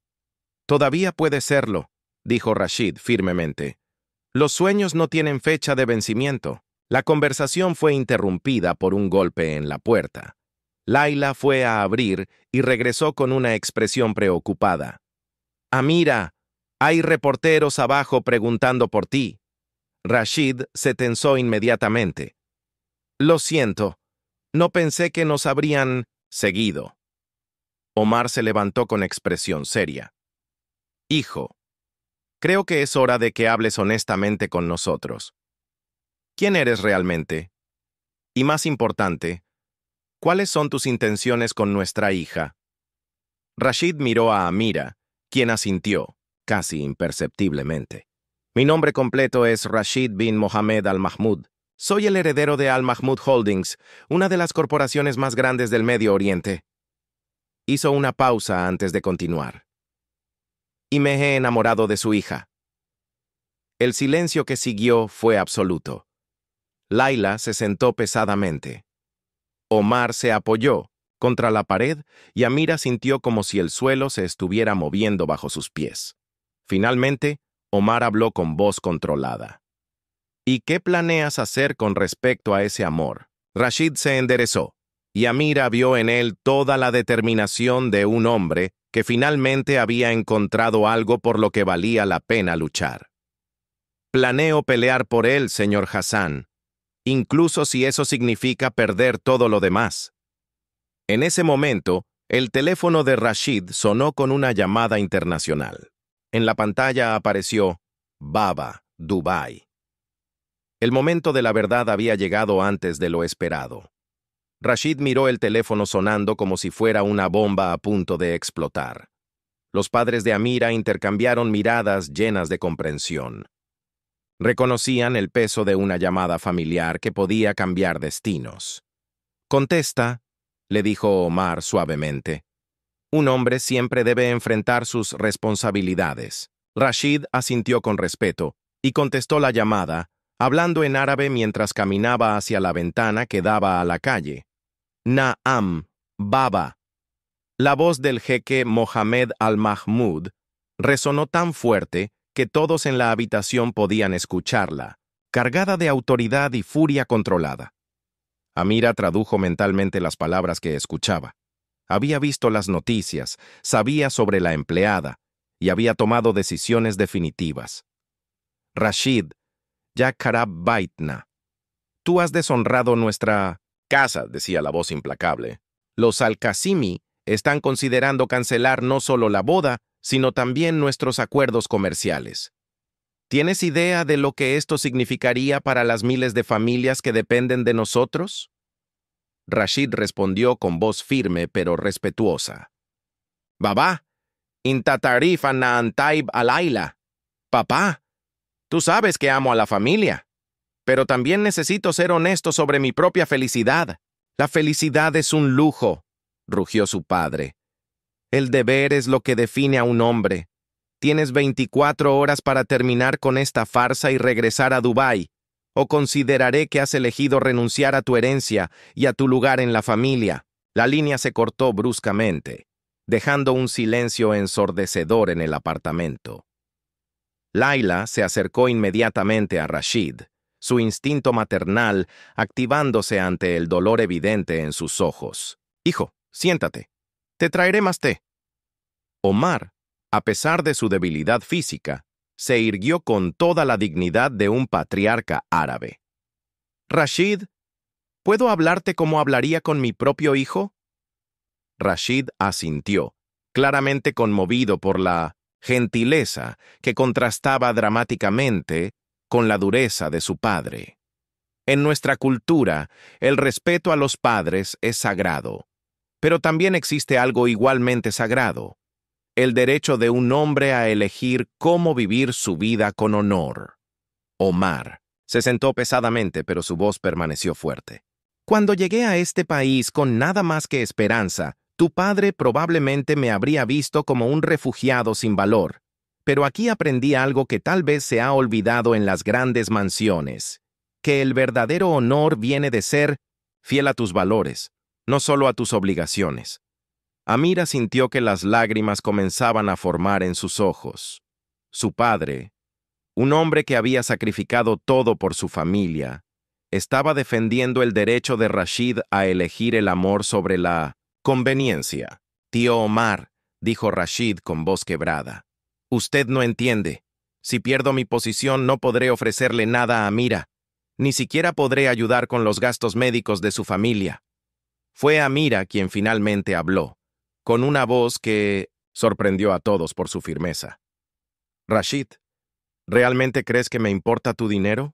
Todavía puede serlo, dijo Rashid firmemente. Los sueños no tienen fecha de vencimiento. La conversación fue interrumpida por un golpe en la puerta. Laila fue a abrir y regresó con una expresión preocupada. Amira, hay reporteros abajo preguntando por ti. Rashid se tensó inmediatamente. Lo siento, no pensé que nos habrían seguido. Omar se levantó con expresión seria. Hijo, creo que es hora de que hables honestamente con nosotros. ¿Quién eres realmente? Y más importante, ¿cuáles son tus intenciones con nuestra hija? Rashid miró a Amira, quien asintió, casi imperceptiblemente. Mi nombre completo es Rashid bin Mohammed Al Mahmoud. Soy el heredero de Al Mahmoud Holdings, una de las corporaciones más grandes del Medio Oriente. Hizo una pausa antes de continuar. Y me he enamorado de su hija. El silencio que siguió fue absoluto. Laila se sentó pesadamente. Omar se apoyó contra la pared y Amira sintió como si el suelo se estuviera moviendo bajo sus pies. Finalmente, Omar habló con voz controlada. ¿Y qué planeas hacer con respecto a ese amor? Rashid se enderezó, y Amira vio en él toda la determinación de un hombre que finalmente había encontrado algo por lo que valía la pena luchar. Planeo pelear por él, señor Hassan, incluso si eso significa perder todo lo demás. En ese momento, el teléfono de Rashid sonó con una llamada internacional. En la pantalla apareció Baba, Dubái. El momento de la verdad había llegado antes de lo esperado. Rashid miró el teléfono sonando como si fuera una bomba a punto de explotar. Los padres de Amira intercambiaron miradas llenas de comprensión. Reconocían el peso de una llamada familiar que podía cambiar destinos. Contesta, le dijo Omar suavemente. Un hombre siempre debe enfrentar sus responsabilidades. Rashid asintió con respeto y contestó la llamada, hablando en árabe mientras caminaba hacia la ventana que daba a la calle. Naam, Baba. La voz del jeque Mohammed Al Mahmoud resonó tan fuerte que todos en la habitación podían escucharla, cargada de autoridad y furia controlada. Amira tradujo mentalmente las palabras que escuchaba. Había visto las noticias, sabía sobre la empleada y había tomado decisiones definitivas. Rashid, ya Karab Baitna, tú has deshonrado nuestra casa, decía la voz implacable. Los Al-Qasimi están considerando cancelar no solo la boda, sino también nuestros acuerdos comerciales. ¿Tienes idea de lo que esto significaría para las miles de familias que dependen de nosotros? Rashid respondió con voz firme pero respetuosa. Babá, intatarif antaib alaila. Papá, tú sabes que amo a la familia, pero también necesito ser honesto sobre mi propia felicidad. La felicidad es un lujo, rugió su padre. El deber es lo que define a un hombre. Tienes 24 horas para terminar con esta farsa y regresar a Dubái, o consideraré que has elegido renunciar a tu herencia y a tu lugar en la familia. La línea se cortó bruscamente, dejando un silencio ensordecedor en el apartamento. Laila se acercó inmediatamente a Rashid, su instinto maternal activándose ante el dolor evidente en sus ojos. Hijo, siéntate. Te traeré más té. Omar, a pesar de su debilidad física, se irguió con toda la dignidad de un patriarca árabe. Rashid, ¿puedo hablarte como hablaría con mi propio hijo? Rashid asintió, claramente conmovido por la gentileza que contrastaba dramáticamente con la dureza de su padre. En nuestra cultura, el respeto a los padres es sagrado. Pero también existe algo igualmente sagrado: el derecho de un hombre a elegir cómo vivir su vida con honor. Omar se sentó pesadamente, pero su voz permaneció fuerte. Cuando llegué a este país con nada más que esperanza, tu padre probablemente me habría visto como un refugiado sin valor. Pero aquí aprendí algo que tal vez se ha olvidado en las grandes mansiones: que el verdadero honor viene de ser fiel a tus valores, no solo a tus obligaciones. Amira sintió que las lágrimas comenzaban a formar en sus ojos. Su padre, un hombre que había sacrificado todo por su familia, estaba defendiendo el derecho de Rashid a elegir el amor sobre la conveniencia. Tío Omar, dijo Rashid con voz quebrada, usted no entiende. Si pierdo mi posición, no podré ofrecerle nada a Amira. Ni siquiera podré ayudar con los gastos médicos de su familia. Fue Amira quien finalmente habló, con una voz que sorprendió a todos por su firmeza. Rashid, ¿realmente crees que me importa tu dinero?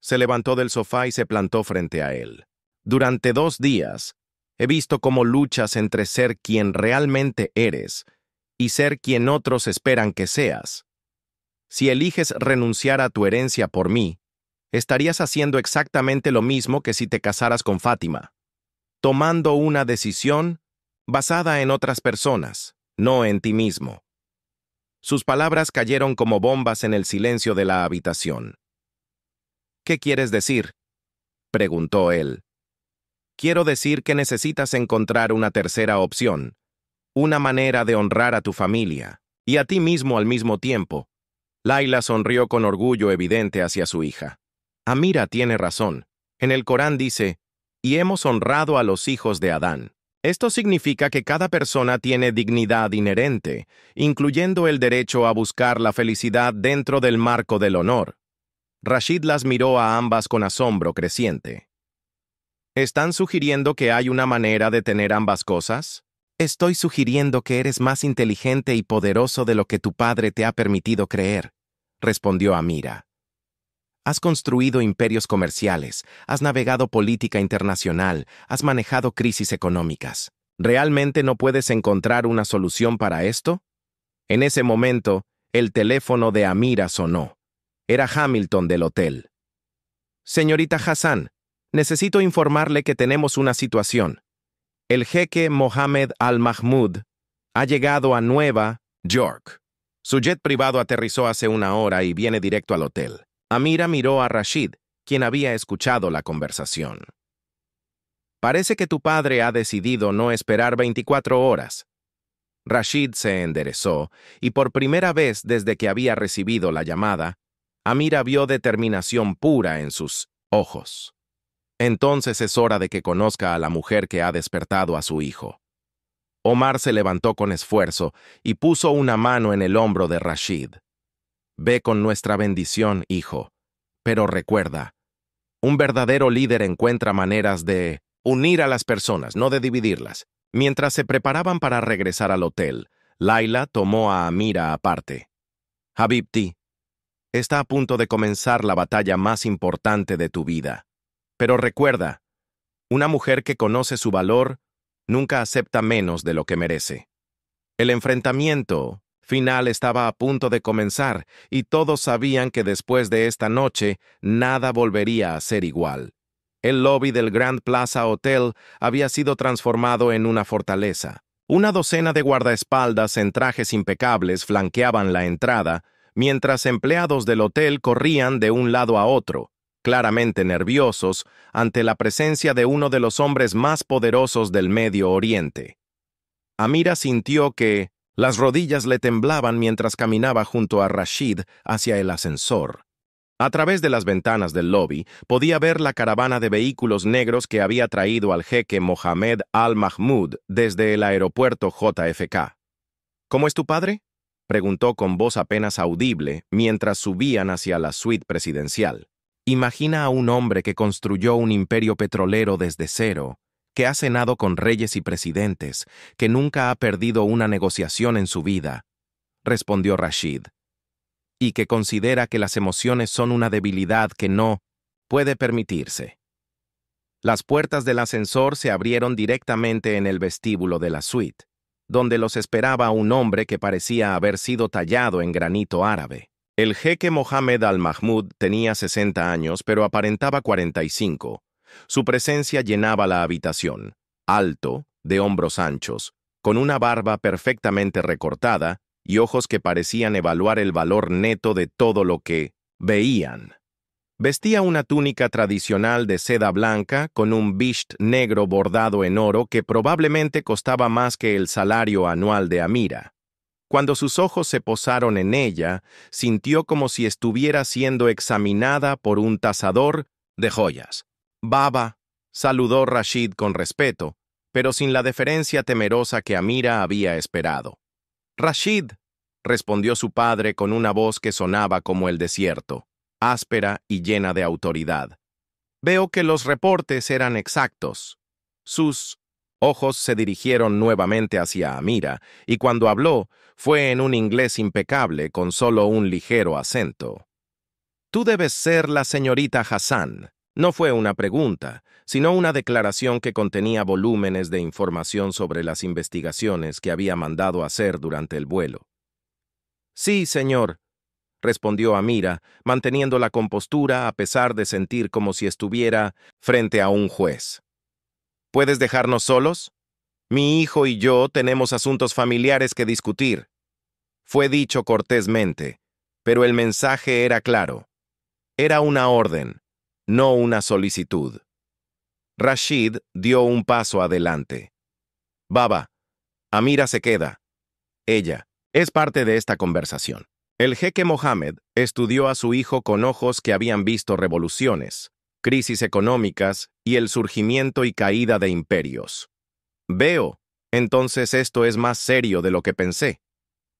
Se levantó del sofá y se plantó frente a él. Durante 2 días, he visto cómo luchas entre ser quien realmente eres y ser quien otros esperan que seas. Si eliges renunciar a tu herencia por mí, estarías haciendo exactamente lo mismo que si te casaras con Fátima, tomando una decisión basada en otras personas, no en ti mismo. Sus palabras cayeron como bombas en el silencio de la habitación. ¿Qué quieres decir?, preguntó él. Quiero decir que necesitas encontrar una tercera opción, una manera de honrar a tu familia y a ti mismo al mismo tiempo. Laila sonrió con orgullo evidente hacia su hija. Amira tiene razón. En el Corán dice, y hemos honrado a los hijos de Adán. Esto significa que cada persona tiene dignidad inherente, incluyendo el derecho a buscar la felicidad dentro del marco del honor. Rashid las miró a ambas con asombro creciente. ¿Están sugiriendo que hay una manera de tener ambas cosas? Estoy sugiriendo que eres más inteligente y poderoso de lo que tu padre te ha permitido creer, respondió Amira. Has construido imperios comerciales, has navegado política internacional, has manejado crisis económicas. ¿Realmente no puedes encontrar una solución para esto? En ese momento, el teléfono de Amira sonó. Era Hamilton del hotel. Señorita Hassan, necesito informarle que tenemos una situación. El jeque Mohammed Al-Mahmoud ha llegado a Nueva York. Su jet privado aterrizó hace 1 hora y viene directo al hotel. Amira miró a Rashid, quien había escuchado la conversación. Parece que tu padre ha decidido no esperar 24 horas. Rashid se enderezó, y por primera vez desde que había recibido la llamada, Amira vio determinación pura en sus ojos. Entonces es hora de que conozca a la mujer que ha despertado a su hijo. Omar se levantó con esfuerzo y puso una mano en el hombro de Rashid. Ve con nuestra bendición, hijo. Pero recuerda, un verdadero líder encuentra maneras de unir a las personas, no de dividirlas. Mientras se preparaban para regresar al hotel, Laila tomó a Amira aparte. Habibti, está a punto de comenzar la batalla más importante de tu vida. Pero recuerda, una mujer que conoce su valor nunca acepta menos de lo que merece. El enfrentamiento final estaba a punto de comenzar y todos sabían que después de esta noche nada volvería a ser igual. El lobby del Grand Plaza Hotel había sido transformado en una fortaleza. Una docena de guardaespaldas en trajes impecables flanqueaban la entrada, mientras empleados del hotel corrían de un lado a otro, claramente nerviosos ante la presencia de uno de los hombres más poderosos del Medio Oriente. Amira sintió que las rodillas le temblaban mientras caminaba junto a Rashid hacia el ascensor. A través de las ventanas del lobby podía ver la caravana de vehículos negros que había traído al jeque Mohammed Al-Mahmoud desde el aeropuerto JFK. ¿Cómo es tu padre?, preguntó con voz apenas audible mientras subían hacia la suite presidencial. Imagina a un hombre que construyó un imperio petrolero desde cero, que ha cenado con reyes y presidentes, que nunca ha perdido una negociación en su vida, respondió Rashid, y que considera que las emociones son una debilidad que no puede permitirse. Las puertas del ascensor se abrieron directamente en el vestíbulo de la suite, donde los esperaba un hombre que parecía haber sido tallado en granito árabe. El jeque Mohammed al-Mahmud tenía 60 años, pero aparentaba 45. Su presencia llenaba la habitación, alto, de hombros anchos, con una barba perfectamente recortada y ojos que parecían evaluar el valor neto de todo lo que veían. Vestía una túnica tradicional de seda blanca con un bisht negro bordado en oro que probablemente costaba más que el salario anual de Amira. Cuando sus ojos se posaron en ella, sintió como si estuviera siendo examinada por un tasador de joyas. «Baba», saludó Rashid con respeto, pero sin la deferencia temerosa que Amira había esperado. «Rashid», respondió su padre con una voz que sonaba como el desierto, áspera y llena de autoridad. «Veo que los reportes eran exactos». Sus ojos se dirigieron nuevamente hacia Amira, y cuando habló, fue en un inglés impecable con solo un ligero acento. «Tú debes ser la señorita Hassan». No fue una pregunta, sino una declaración que contenía volúmenes de información sobre las investigaciones que había mandado hacer durante el vuelo. «Sí, señor», respondió Amira, manteniendo la compostura a pesar de sentir como si estuviera frente a un juez. «¿Puedes dejarnos solos? Mi hijo y yo tenemos asuntos familiares que discutir». Fue dicho cortésmente, pero el mensaje era claro. Era una orden, no una solicitud. Rashid dio un paso adelante. «Baba, Amira se queda. Ella es parte de esta conversación». El jeque Mohammed estudió a su hijo con ojos que habían visto revoluciones, crisis económicas y el surgimiento y caída de imperios. «Veo, entonces esto es más serio de lo que pensé».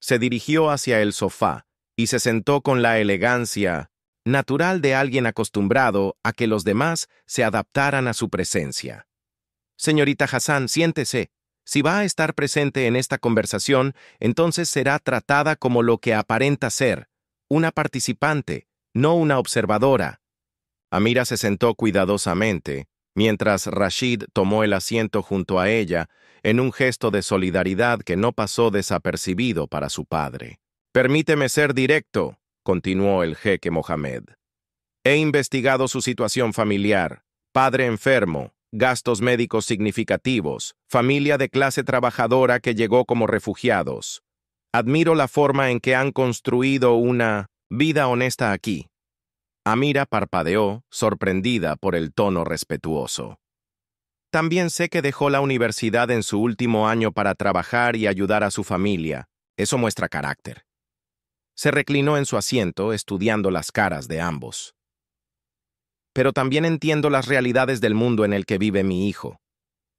Se dirigió hacia el sofá y se sentó con la elegancia natural de alguien acostumbrado a que los demás se adaptaran a su presencia. «Señorita Hassan, siéntese. Si va a estar presente en esta conversación, entonces será tratada como lo que aparenta ser, una participante, no una observadora». Amira se sentó cuidadosamente, mientras Rashid tomó el asiento junto a ella, en un gesto de solidaridad que no pasó desapercibido para su padre. «Permíteme ser directo», continuó el jeque Mohammed. «He investigado su situación familiar, padre enfermo, gastos médicos significativos, familia de clase trabajadora que llegó como refugiados. Admiro la forma en que han construido una vida honesta aquí». Amira parpadeó, sorprendida por el tono respetuoso. «También sé que dejó la universidad en su último año para trabajar y ayudar a su familia. Eso muestra carácter». Se reclinó en su asiento, estudiando las caras de ambos. «Pero también entiendo las realidades del mundo en el que vive mi hijo.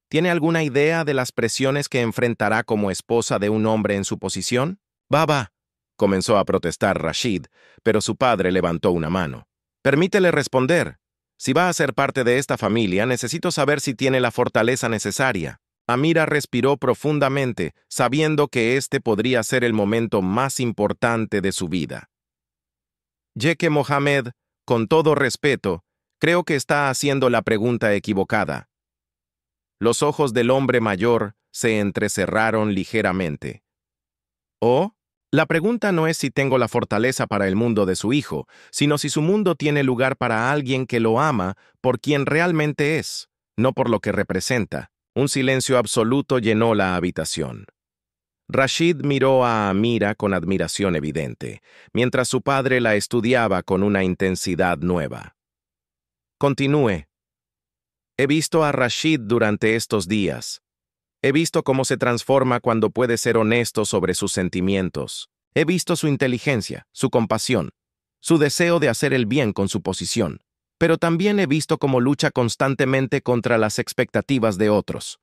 ¿Tiene alguna idea de las presiones que enfrentará como esposa de un hombre en su posición?» «Baba», comenzó a protestar Rashid, pero su padre levantó una mano. «Permítele responder. Si va a ser parte de esta familia, necesito saber si tiene la fortaleza necesaria». Amira respiró profundamente, sabiendo que este podría ser el momento más importante de su vida. «Jeque Mohammed, con todo respeto, creo que está haciendo la pregunta equivocada». Los ojos del hombre mayor se entrecerraron ligeramente. «¿Oh? La pregunta no es si tengo la fortaleza para el mundo de su hijo, sino si su mundo tiene lugar para alguien que lo ama por quien realmente es, no por lo que representa». Un silencio absoluto llenó la habitación. Rashid miró a Amira con admiración evidente, mientras su padre la estudiaba con una intensidad nueva. «Continúe. He visto a Rashid durante estos días. He visto cómo se transforma cuando puede ser honesto sobre sus sentimientos. He visto su inteligencia, su compasión, su deseo de hacer el bien con su posición. Pero también he visto cómo lucha constantemente contra las expectativas de otros».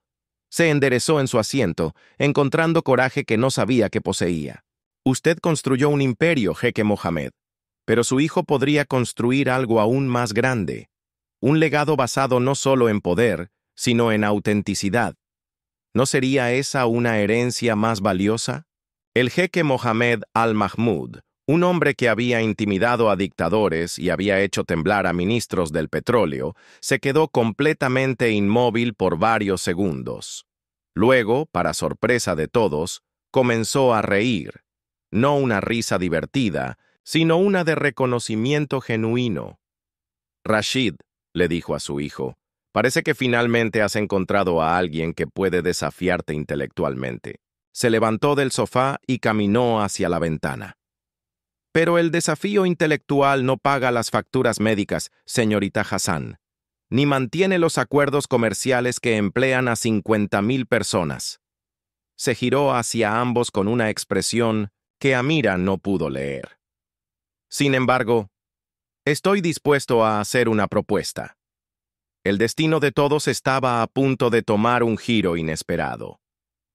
Se enderezó en su asiento, encontrando coraje que no sabía que poseía. «Usted construyó un imperio, jeque Mohammed, pero su hijo podría construir algo aún más grande. Un legado basado no solo en poder, sino en autenticidad. ¿No sería esa una herencia más valiosa?» El jeque Mohammed al-Mahmud Un hombre que había intimidado a dictadores y había hecho temblar a ministros del petróleo se quedó completamente inmóvil por varios segundos. Luego, para sorpresa de todos, comenzó a reír. No una risa divertida, sino una de reconocimiento genuino. Rashid, le dijo a su hijo, parece que finalmente has encontrado a alguien que puede desafiarte intelectualmente. Se levantó del sofá y caminó hacia la ventana. Pero el desafío intelectual no paga las facturas médicas, señorita Hassan, ni mantiene los acuerdos comerciales que emplean a 50,000 personas. Se giró hacia ambos con una expresión que Amira no pudo leer. Sin embargo, estoy dispuesto a hacer una propuesta. El destino de todos estaba a punto de tomar un giro inesperado.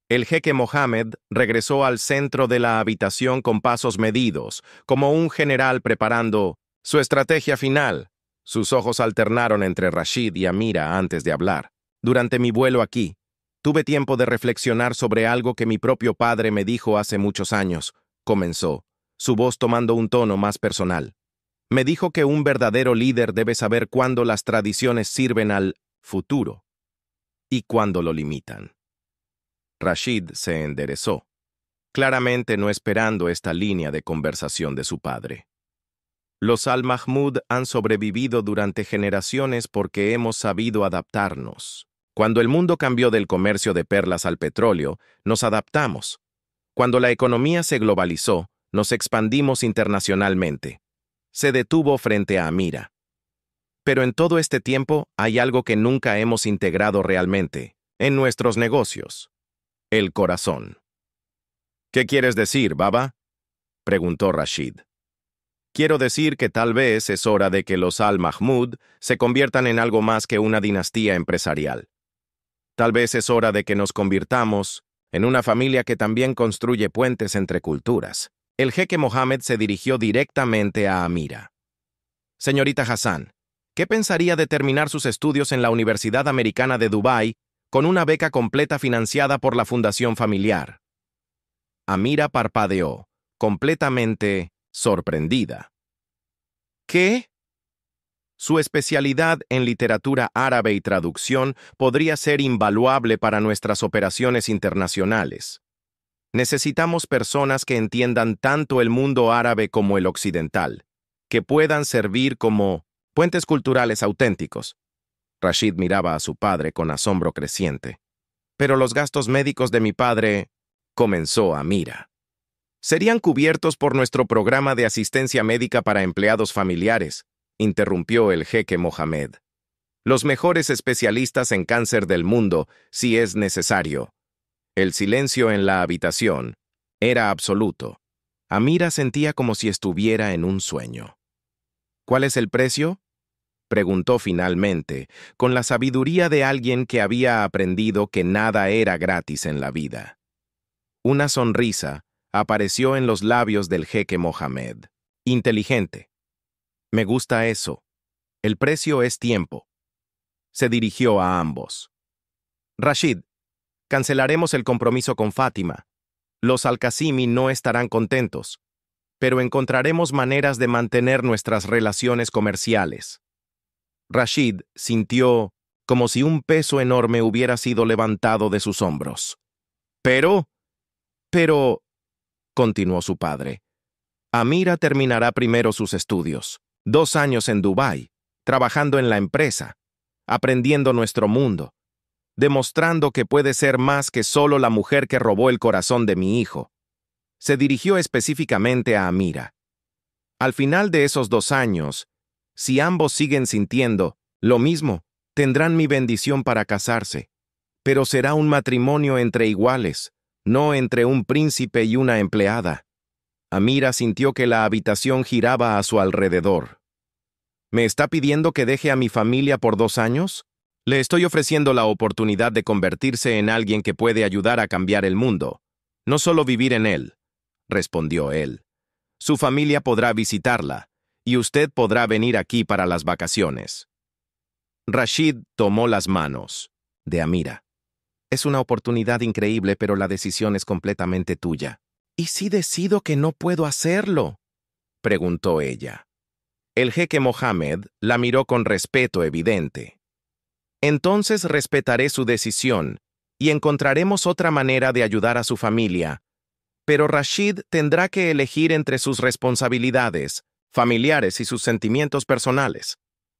El jeque Mohammed regresó al centro de la habitación con pasos medidos, como un general preparando su estrategia final. Sus ojos alternaron entre Rashid y Amira antes de hablar. Durante mi vuelo aquí, tuve tiempo de reflexionar sobre algo que mi propio padre me dijo hace muchos años, comenzó, su voz tomando un tono más personal. Me dijo que un verdadero líder debe saber cuándo las tradiciones sirven al futuro y cuándo lo limitan. Rashid se enderezó, claramente no esperando esta línea de conversación de su padre. Los Al-Mahmud han sobrevivido durante generaciones porque hemos sabido adaptarnos. Cuando el mundo cambió del comercio de perlas al petróleo, nos adaptamos. Cuando la economía se globalizó, nos expandimos internacionalmente. Se detuvo frente a Amira. Pero en todo este tiempo hay algo que nunca hemos integrado realmente, en nuestros negocios. El corazón. ¿Qué quieres decir, Baba?, preguntó Rashid. Quiero decir que tal vez es hora de que los Al-Mahmud se conviertan en algo más que una dinastía empresarial. Tal vez es hora de que nos convirtamos en una familia que también construye puentes entre culturas. El jeque Mohammed se dirigió directamente a Amira. Señorita Hassan, ¿qué pensaría de terminar sus estudios en la Universidad Americana de Dubái con una beca completa financiada por la Fundación Familiar? Amira parpadeó, completamente sorprendida. ¿Qué? Su especialidad en literatura árabe y traducción podría ser invaluable para nuestras operaciones internacionales. Necesitamos personas que entiendan tanto el mundo árabe como el occidental, que puedan servir como puentes culturales auténticos. Rashid miraba a su padre con asombro creciente. Pero los gastos médicos de mi padre, comenzó Amira, serían cubiertos por nuestro programa de asistencia médica para empleados familiares, interrumpió el jeque Mohammed. Los mejores especialistas en cáncer del mundo, si es necesario. El silencio en la habitación era absoluto. Amira sentía como si estuviera en un sueño. ¿Cuál es el precio?, preguntó finalmente, con la sabiduría de alguien que había aprendido que nada era gratis en la vida. Una sonrisa apareció en los labios del jeque Mohammed. Inteligente. Me gusta eso. El precio es tiempo. Se dirigió a ambos. Rashid, cancelaremos el compromiso con Fátima. Los Al-Qasimi no estarán contentos, pero encontraremos maneras de mantener nuestras relaciones comerciales. Rashid sintió como si un peso enorme hubiera sido levantado de sus hombros. Pero, continuó su padre, Amira terminará primero sus estudios, 2 años en Dubái, trabajando en la empresa, aprendiendo nuestro mundo, demostrando que puede ser más que solo la mujer que robó el corazón de mi hijo. Se dirigió específicamente a Amira. Al final de esos 2 años, si ambos siguen sintiendo lo mismo, tendrán mi bendición para casarse, pero será un matrimonio entre iguales, no entre un príncipe y una empleada. Amira sintió que la habitación giraba a su alrededor. ¿Me está pidiendo que deje a mi familia por 2 años? Le estoy ofreciendo la oportunidad de convertirse en alguien que puede ayudar a cambiar el mundo, no solo vivir en él, respondió él. Su familia podrá visitarla, y usted podrá venir aquí para las vacaciones. Rashid tomó las manos de Amira. Es una oportunidad increíble, pero la decisión es completamente tuya. ¿Y si decido que no puedo hacerlo?, preguntó ella. El jeque Mohammed la miró con respeto evidente. Entonces respetaré su decisión y encontraremos otra manera de ayudar a su familia. Pero Rashid tendrá que elegir entre sus responsabilidades familiares y sus sentimientos personales.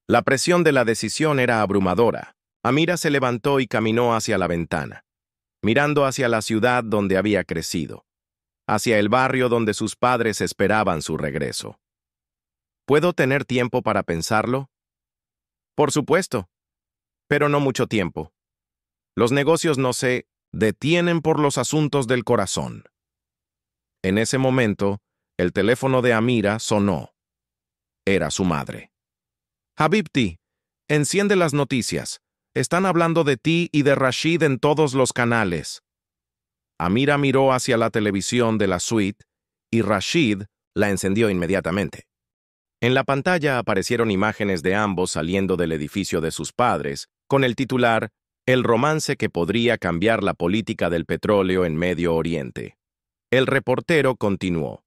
La presión de la decisión era abrumadora. Amira se levantó y caminó hacia la ventana, mirando hacia la ciudad donde había crecido, hacia el barrio donde sus padres esperaban su regreso. ¿Puedo tener tiempo para pensarlo? Por supuesto, pero no mucho tiempo. Los negocios no se detienen por los asuntos del corazón. En ese momento, el teléfono de Amira sonó. Era su madre. Habibti, enciende las noticias. Están hablando de ti y de Rashid en todos los canales. Amira miró hacia la televisión de la suite y Rashid la encendió inmediatamente. En la pantalla aparecieron imágenes de ambos saliendo del edificio de sus padres, con el titular El romance que podría cambiar la política del petróleo en Medio Oriente. El reportero continuó.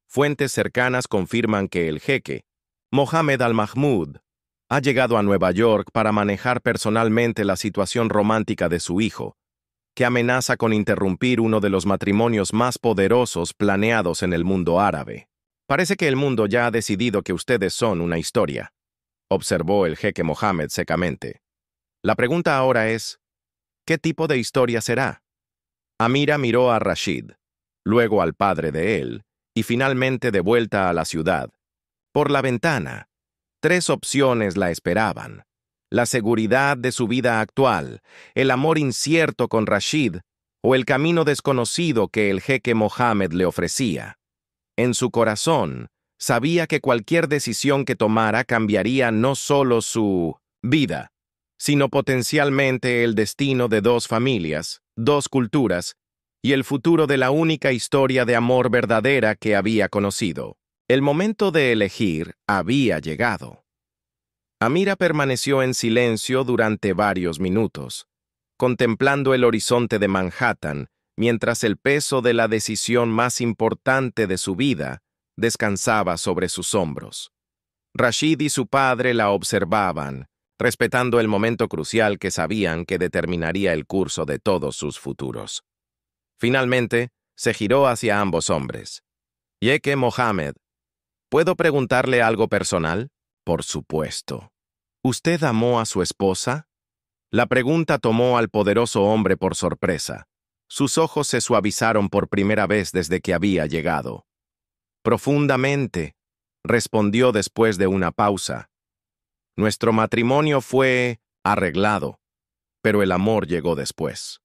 Fuentes cercanas confirman que el jeque, Mohammed Al-Mahmoud, ha llegado a Nueva York para manejar personalmente la situación romántica de su hijo, que amenaza con interrumpir uno de los matrimonios más poderosos planeados en el mundo árabe. Parece que el mundo ya ha decidido que ustedes son una historia, observó el jeque Mohammed secamente. La pregunta ahora es, ¿qué tipo de historia será? Amira miró a Rashid, luego al padre de él, y finalmente de vuelta a la ciudad. Por la ventana, 3 opciones la esperaban: la seguridad de su vida actual, el amor incierto con Rashid o el camino desconocido que el jeque Mohammed le ofrecía. En su corazón, sabía que cualquier decisión que tomara cambiaría no solo su vida, sino potencialmente el destino de 2 familias, 2 culturas, y el futuro de la única historia de amor verdadera que había conocido. El momento de elegir había llegado. Amira permaneció en silencio durante varios minutos, contemplando el horizonte de Manhattan, mientras el peso de la decisión más importante de su vida descansaba sobre sus hombros. Rashid y su padre la observaban, respetando el momento crucial que sabían que determinaría el curso de todos sus futuros. Finalmente, se giró hacia ambos hombres. Jeque Mohammed, ¿puedo preguntarle algo personal? Por supuesto. ¿Usted amó a su esposa? La pregunta tomó al poderoso hombre por sorpresa. Sus ojos se suavizaron por primera vez desde que había llegado. Profundamente, respondió después de una pausa. Nuestro matrimonio fue arreglado, pero el amor llegó después.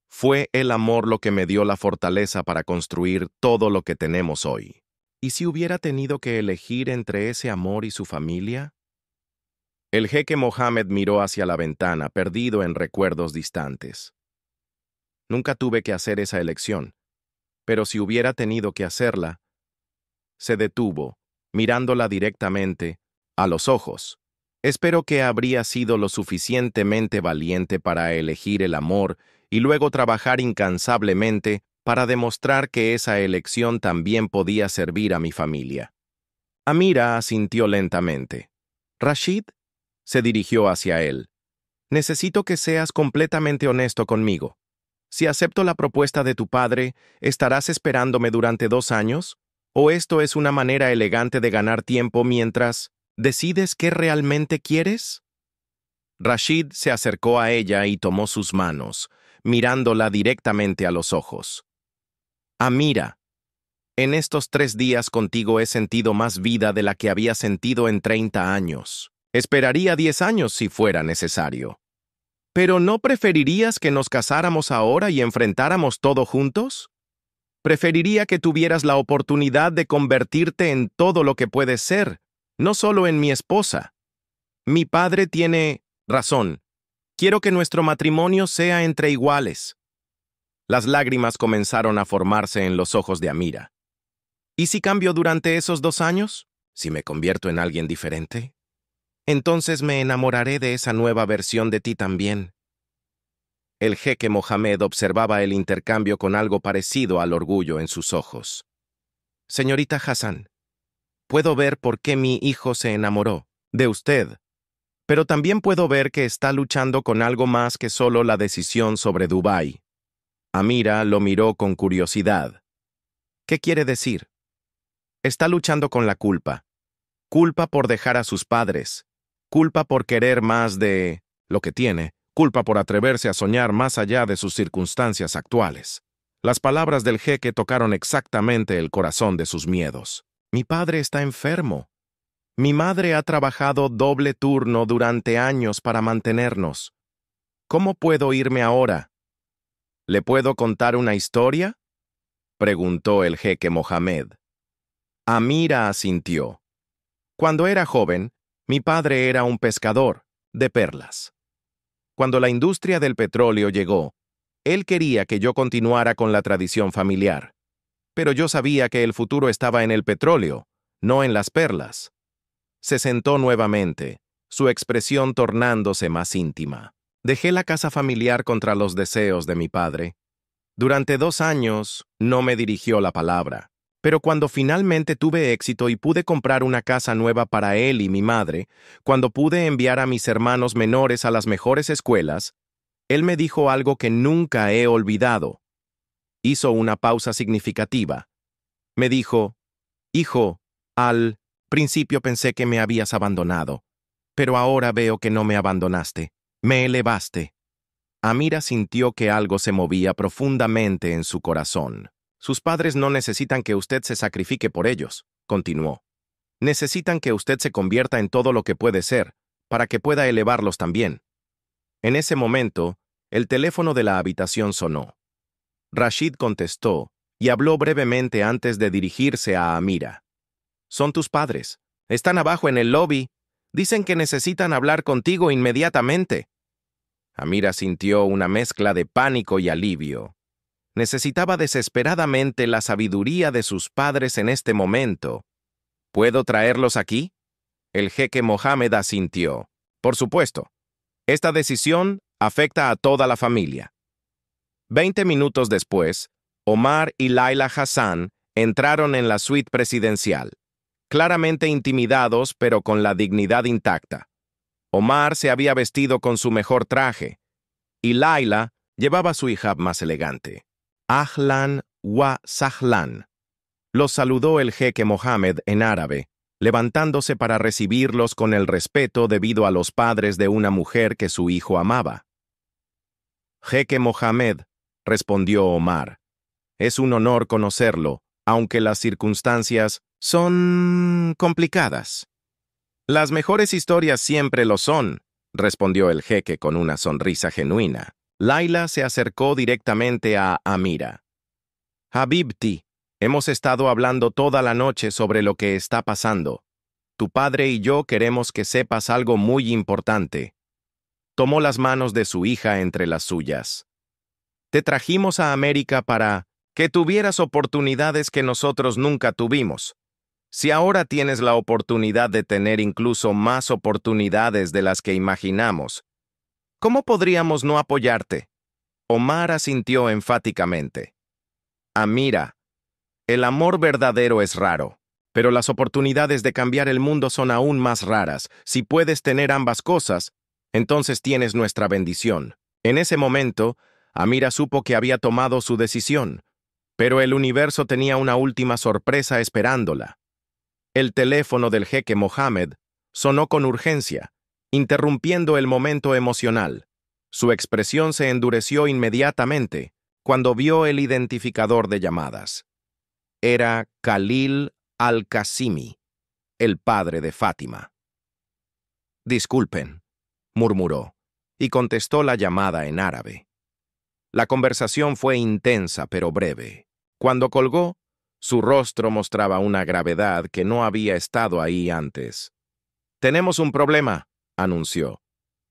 Fue el amor lo que me dio la fortaleza para construir todo lo que tenemos hoy. ¿Y si hubiera tenido que elegir entre ese amor y su familia? El jeque Mohammed miró hacia la ventana, perdido en recuerdos distantes. Nunca tuve que hacer esa elección, pero si hubiera tenido que hacerla, se detuvo, mirándola directamente a los ojos. Espero que habría sido lo suficientemente valiente para elegir el amor y luego trabajar incansablemente para demostrar que esa elección también podía servir a mi familia. Amira asintió lentamente. Rashid se dirigió hacia él. Necesito que seas completamente honesto conmigo. Si acepto la propuesta de tu padre, ¿estarás esperándome durante 2 años? ¿O esto es una manera elegante de ganar tiempo mientras decides qué realmente quieres? Rashid se acercó a ella y tomó sus manos, mirándola directamente a los ojos. Amira, en estos 3 días contigo he sentido más vida de la que había sentido en 30 años. Esperaría 10 años si fuera necesario. ¿Pero no preferirías que nos casáramos ahora y enfrentáramos todo juntos? Preferiría que tuvieras la oportunidad de convertirte en todo lo que puedes ser, no solo en mi esposa. Mi padre tiene razón. Quiero que nuestro matrimonio sea entre iguales. Las lágrimas comenzaron a formarse en los ojos de Amira. ¿Y si cambio durante esos 2 años? ¿Si me convierto en alguien diferente? Entonces me enamoraré de esa nueva versión de ti también. El jeque Mohammed observaba el intercambio con algo parecido al orgullo en sus ojos. Señorita Hassan, puedo ver por qué mi hijo se enamoró de usted, pero también puedo ver que está luchando con algo más que solo la decisión sobre Dubái. Amira lo miró con curiosidad. ¿Qué quiere decir? Está luchando con la culpa. Culpa por dejar a sus padres. Culpa por querer más de lo que tiene. Culpa por atreverse a soñar más allá de sus circunstancias actuales. Las palabras del jeque tocaron exactamente el corazón de sus miedos. Mi padre está enfermo. Mi madre ha trabajado doble turno durante años para mantenernos. ¿Cómo puedo irme ahora? ¿Le puedo contar una historia?, preguntó el jeque Mohamed. Amira asintió. Cuando era joven, mi padre era un pescador de perlas. Cuando la industria del petróleo llegó, él quería que yo continuara con la tradición familiar. Pero yo sabía que el futuro estaba en el petróleo, no en las perlas. Se sentó nuevamente, su expresión tornándose más íntima. Dejé la casa familiar contra los deseos de mi padre. Durante 2 años no me dirigió la palabra, pero cuando finalmente tuve éxito y pude comprar una casa nueva para él y mi madre, cuando pude enviar a mis hermanos menores a las mejores escuelas, él me dijo algo que nunca he olvidado. Hizo una pausa significativa. Me dijo, hijo, al principio pensé que me habías abandonado, pero ahora veo que no me abandonaste, me elevaste. Amira sintió que algo se movía profundamente en su corazón. Sus padres no necesitan que usted se sacrifique por ellos, continuó. Necesitan que usted se convierta en todo lo que puede ser, para que pueda elevarlos también. En ese momento, el teléfono de la habitación sonó. Rashid contestó y habló brevemente antes de dirigirse a Amira. Son tus padres. Están abajo en el lobby. Dicen que necesitan hablar contigo inmediatamente. Amira sintió una mezcla de pánico y alivio. Necesitaba desesperadamente la sabiduría de sus padres en este momento. ¿Puedo traerlos aquí? El jeque Mohamed asintió. Por supuesto. Esta decisión afecta a toda la familia. 20 minutos después, Omar y Laila Hassan entraron en la suite presidencial, claramente intimidados pero con la dignidad intacta. Omar se había vestido con su mejor traje, y Laila llevaba su hijab más elegante. Ahlan wa sahlan. Los saludó el jeque Mohamed en árabe, levantándose para recibirlos con el respeto debido a los padres de una mujer que su hijo amaba. Jeque Mohamed, respondió Omar, es un honor conocerlo, aunque las circunstancias son complicadas. Las mejores historias siempre lo son, respondió el jeque con una sonrisa genuina. Laila se acercó directamente a Amira. Habibti, hemos estado hablando toda la noche sobre lo que está pasando. Tu padre y yo queremos que sepas algo muy importante. Tomó las manos de su hija entre las suyas. Te trajimos a América para que tuvieras oportunidades que nosotros nunca tuvimos. Si ahora tienes la oportunidad de tener incluso más oportunidades de las que imaginamos, ¿cómo podríamos no apoyarte? Omar asintió enfáticamente. Amira, el amor verdadero es raro, pero las oportunidades de cambiar el mundo son aún más raras. Si puedes tener ambas cosas, entonces tienes nuestra bendición. En ese momento, Amira supo que había tomado su decisión, pero el universo tenía una última sorpresa esperándola. El teléfono del jeque Mohamed sonó con urgencia, interrumpiendo el momento emocional. Su expresión se endureció inmediatamente cuando vio el identificador de llamadas. Era Khalil al-Qasimi, el padre de Fátima. Disculpen, murmuró, y contestó la llamada en árabe. La conversación fue intensa pero breve. Cuando colgó, su rostro mostraba una gravedad que no había estado ahí antes. «Tenemos un problema», anunció.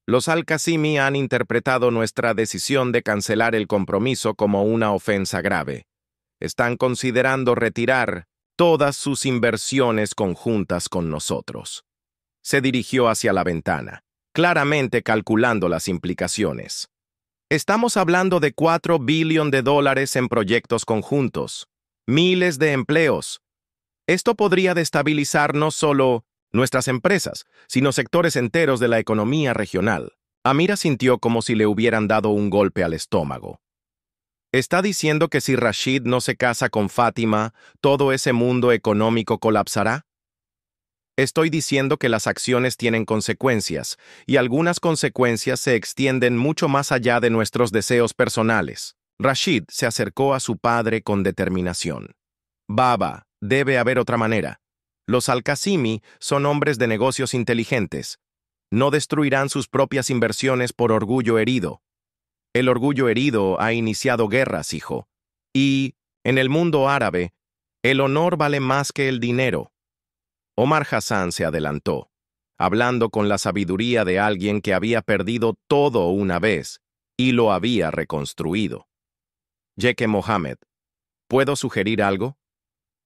«Los al-Qasimi han interpretado nuestra decisión de cancelar el compromiso como una ofensa grave. Están considerando retirar todas sus inversiones conjuntas con nosotros». Se dirigió hacia la ventana, claramente calculando las implicaciones. «Estamos hablando de $4 billones en proyectos conjuntos. Miles de empleos. Esto podría destabilizar no solo nuestras empresas, sino sectores enteros de la economía regional. Amira sintió como si le hubieran dado un golpe al estómago. ¿Está diciendo que si Rashid no se casa con Fátima, todo ese mundo económico colapsará? Estoy diciendo que las acciones tienen consecuencias, y algunas consecuencias se extienden mucho más allá de nuestros deseos personales. Rashid se acercó a su padre con determinación. Baba, debe haber otra manera. Los Al-Qasimi son hombres de negocios inteligentes. No destruirán sus propias inversiones por orgullo herido. El orgullo herido ha iniciado guerras, hijo. Y, en el mundo árabe, el honor vale más que el dinero. Omar Hassan se adelantó, hablando con la sabiduría de alguien que había perdido todo una vez y lo había reconstruido. Jeque Mohammed, ¿puedo sugerir algo?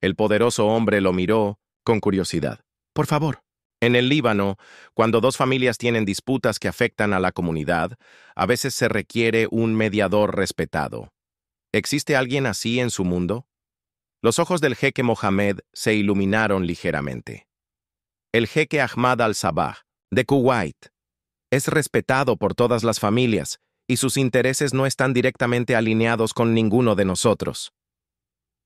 El poderoso hombre lo miró con curiosidad. Por favor. En el Líbano, cuando dos familias tienen disputas que afectan a la comunidad, a veces se requiere un mediador respetado. ¿Existe alguien así en su mundo? Los ojos del jeque Mohammed se iluminaron ligeramente. El jeque Ahmad al-Sabah, de Kuwait, es respetado por todas las familias y sus intereses no están directamente alineados con ninguno de nosotros.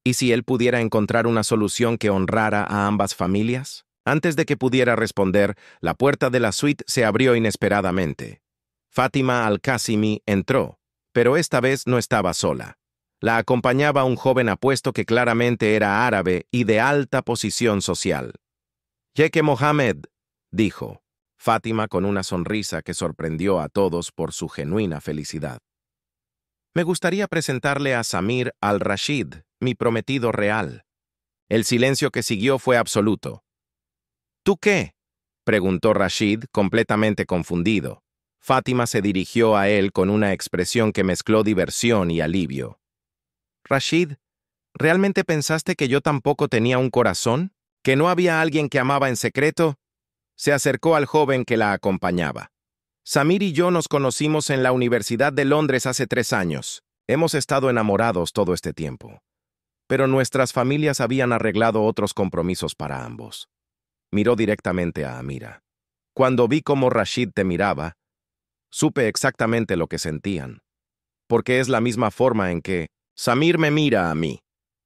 ¿Y si él pudiera encontrar una solución que honrara a ambas familias? Antes de que pudiera responder, la puerta de la suite se abrió inesperadamente. Fátima al-Qasimi entró, pero esta vez no estaba sola. La acompañaba un joven apuesto que claramente era árabe y de alta posición social. «Jeque Mohammed», dijo Fátima con una sonrisa que sorprendió a todos por su genuina felicidad. «Me gustaría presentarle a Samir al-Rashid, mi prometido real». El silencio que siguió fue absoluto. «¿Tú qué?», preguntó Rashid, completamente confundido. Fátima se dirigió a él con una expresión que mezcló diversión y alivio. «Rashid, ¿realmente pensaste que yo tampoco tenía un corazón? ¿Que no había alguien que amaba en secreto?» Se acercó al joven que la acompañaba. «Samir y yo nos conocimos en la Universidad de Londres hace 3 años. Hemos estado enamorados todo este tiempo. Pero nuestras familias habían arreglado otros compromisos para ambos». Miró directamente a Amira. «Cuando vi cómo Rashid te miraba, supe exactamente lo que sentían. Porque es la misma forma en que Samir me mira a mí».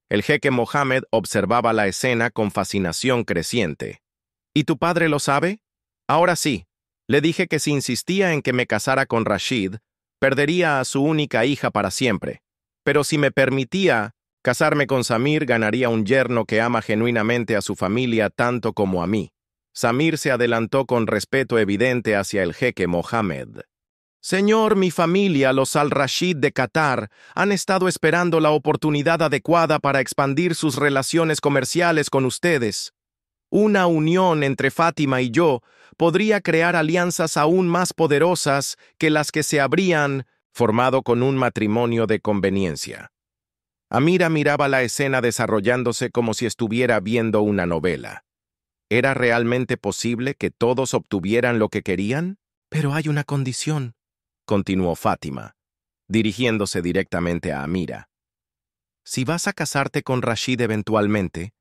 El jeque Mohammed observaba la escena con fascinación creciente. «¿Y tu padre lo sabe?» «Ahora sí. Le dije que si insistía en que me casara con Rashid, perdería a su única hija para siempre. Pero si me permitía casarme con Samir, ganaría un yerno que ama genuinamente a su familia tanto como a mí». Samir se adelantó con respeto evidente hacia el jeque Mohammed. «Señor, mi familia, los Al-Rashid de Qatar, han estado esperando la oportunidad adecuada para expandir sus relaciones comerciales con ustedes. Una unión entre Fátima y yo podría crear alianzas aún más poderosas que las que se habrían formado con un matrimonio de conveniencia». Amira miraba la escena desarrollándose como si estuviera viendo una novela. ¿Era realmente posible que todos obtuvieran lo que querían? «Pero hay una condición», continuó Fátima, dirigiéndose directamente a Amira. «Si vas a casarte con Rashid eventualmente,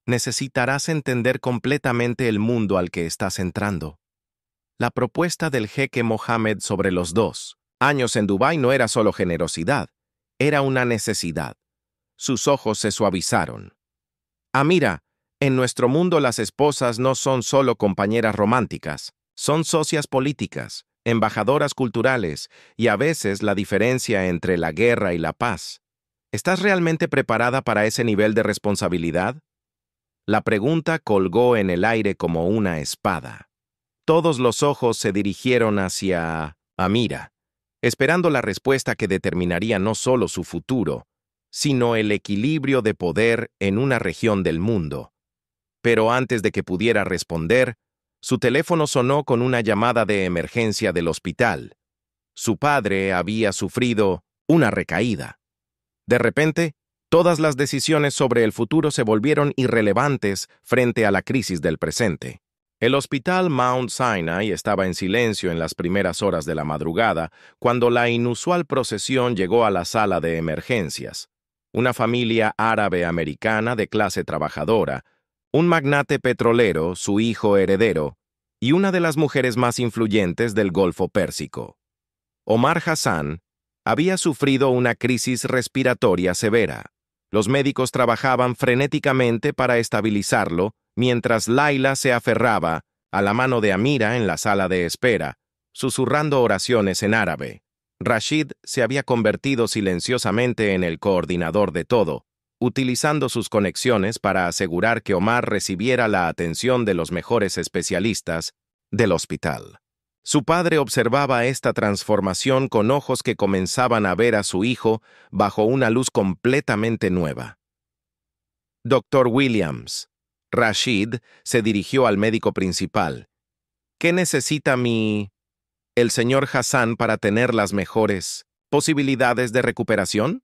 necesitarás entender completamente el mundo al que estás entrando. La propuesta del jeque Mohammed sobre los 2 años en Dubái no era solo generosidad, era una necesidad». Sus ojos se suavizaron. «Amira, en nuestro mundo las esposas no son solo compañeras románticas, son socias políticas, embajadoras culturales y a veces la diferencia entre la guerra y la paz. ¿Estás realmente preparada para ese nivel de responsabilidad?» La pregunta colgó en el aire como una espada. Todos los ojos se dirigieron hacia Amira, esperando la respuesta que determinaría no solo su futuro, sino el equilibrio de poder en una región del mundo. Pero antes de que pudiera responder, su teléfono sonó con una llamada de emergencia del hospital. Su padre había sufrido una recaída. De repente, todas las decisiones sobre el futuro se volvieron irrelevantes frente a la crisis del presente. El hospital Mount Sinai estaba en silencio en las primeras horas de la madrugada, cuando la inusual procesión llegó a la sala de emergencias. Una familia árabe-americana de clase trabajadora, un magnate petrolero, su hijo heredero, y una de las mujeres más influyentes del Golfo Pérsico. Omar Hassan había sufrido una crisis respiratoria severa. Los médicos trabajaban frenéticamente para estabilizarlo, mientras Laila se aferraba a la mano de Amira en la sala de espera, susurrando oraciones en árabe. Rashid se había convertido silenciosamente en el coordinador de todo, utilizando sus conexiones para asegurar que Omar recibiera la atención de los mejores especialistas del hospital. Su padre observaba esta transformación con ojos que comenzaban a ver a su hijo bajo una luz completamente nueva. Dr. Williams. Rashid se dirigió al médico principal. ¿Qué necesita el señor Hassan para tener las mejores posibilidades de recuperación?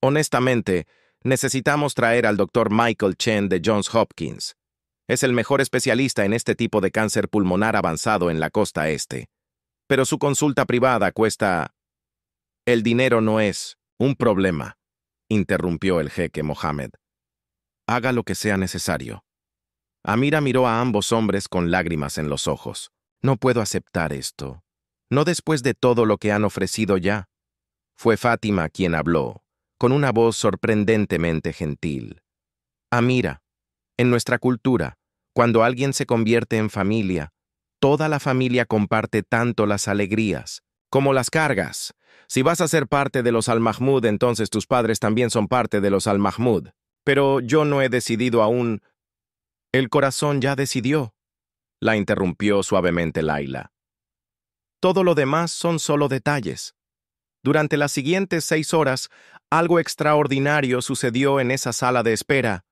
Honestamente, necesitamos traer al Dr. Michael Chen de Johns Hopkins. Es el mejor especialista en este tipo de cáncer pulmonar avanzado en la costa este. Pero su consulta privada cuesta... El dinero no es un problema, interrumpió el jeque Mohammed. Haga lo que sea necesario. Amira miró a ambos hombres con lágrimas en los ojos. No puedo aceptar esto. No después de todo lo que han ofrecido ya. Fue Fátima quien habló, con una voz sorprendentemente gentil. Amira, en nuestra cultura, cuando alguien se convierte en familia, toda la familia comparte tanto las alegrías como las cargas. Si vas a ser parte de los Al-Mahmud, entonces tus padres también son parte de los Al-Mahmud. Pero yo no he decidido aún. El corazón ya decidió, la interrumpió suavemente Laila. Todo lo demás son solo detalles. Durante las siguientes 6 horas, algo extraordinario sucedió en esa sala de espera.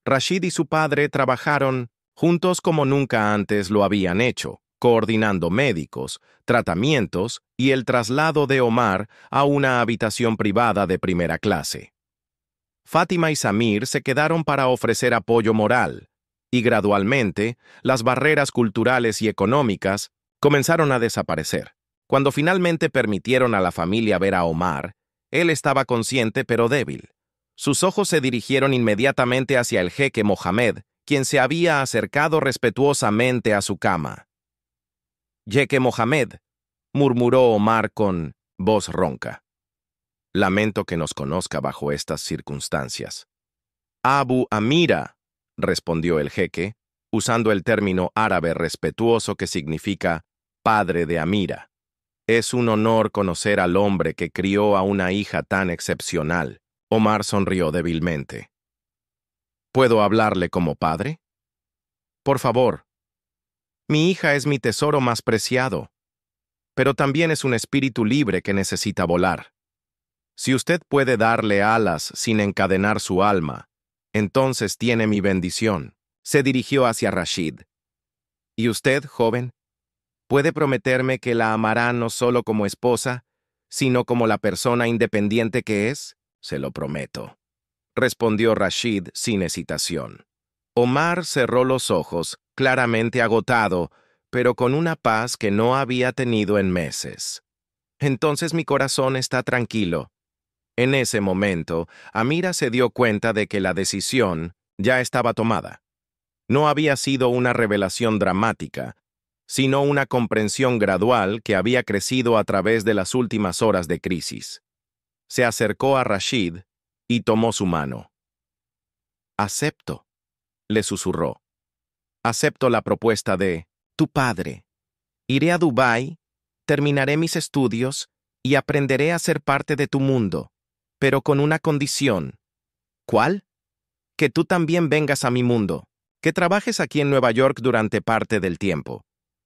Rashid y su padre trabajaron juntos como nunca antes lo habían hecho, coordinando médicos, tratamientos y el traslado de Omar a una habitación privada de primera clase. Fátima y Samir se quedaron para ofrecer apoyo moral, y gradualmente, las barreras culturales y económicas comenzaron a desaparecer. Cuando finalmente permitieron a la familia ver a Omar, él estaba consciente pero débil. Sus ojos se dirigieron inmediatamente hacia el jeque Mohammed, quien se había acercado respetuosamente a su cama. «Jeque Mohammed», murmuró Omar con voz ronca. «Lamento que nos conozca bajo estas circunstancias». «Abu Amira», respondió el jeque, usando el término árabe respetuoso que significa padre de Amira. «Es un honor conocer al hombre que crió a una hija tan excepcional». Omar sonrió débilmente. «¿Puedo hablarle como padre?» «Por favor. Mi hija es mi tesoro más preciado, pero también es un espíritu libre que necesita volar. Si usted puede darle alas sin encadenar su alma, entonces tiene mi bendición». Se dirigió hacia Rashid. «¿Y usted, joven? ¿Puede prometerme que la amará no solo como esposa, sino como la persona independiente que es?» «Se lo prometo», respondió Rashid sin hesitación. Omar cerró los ojos, claramente agotado, pero con una paz que no había tenido en meses. «Entonces mi corazón está tranquilo». En ese momento, Amira se dio cuenta de que la decisión ya estaba tomada. No había sido una revelación dramática, sino una comprensión gradual que había crecido a través de las últimas horas de crisis. Se acercó a Rashid y tomó su mano. «Acepto», le susurró. «Acepto la propuesta de tu padre. Iré a Dubái, terminaré mis estudios y aprenderé a ser parte de tu mundo, pero con una condición». «¿Cuál?» «Que tú también vengas a mi mundo, que trabajes aquí en Nueva York durante parte del tiempo,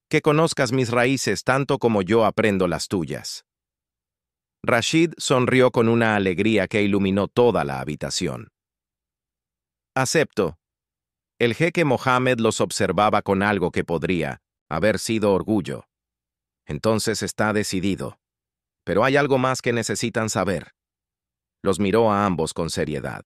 que conozcas mis raíces tanto como yo aprendo las tuyas». Rashid sonrió con una alegría que iluminó toda la habitación. «Acepto». El jeque Mohammed los observaba con algo que podría haber sido orgullo. «Entonces está decidido. Pero hay algo más que necesitan saber». Los miró a ambos con seriedad.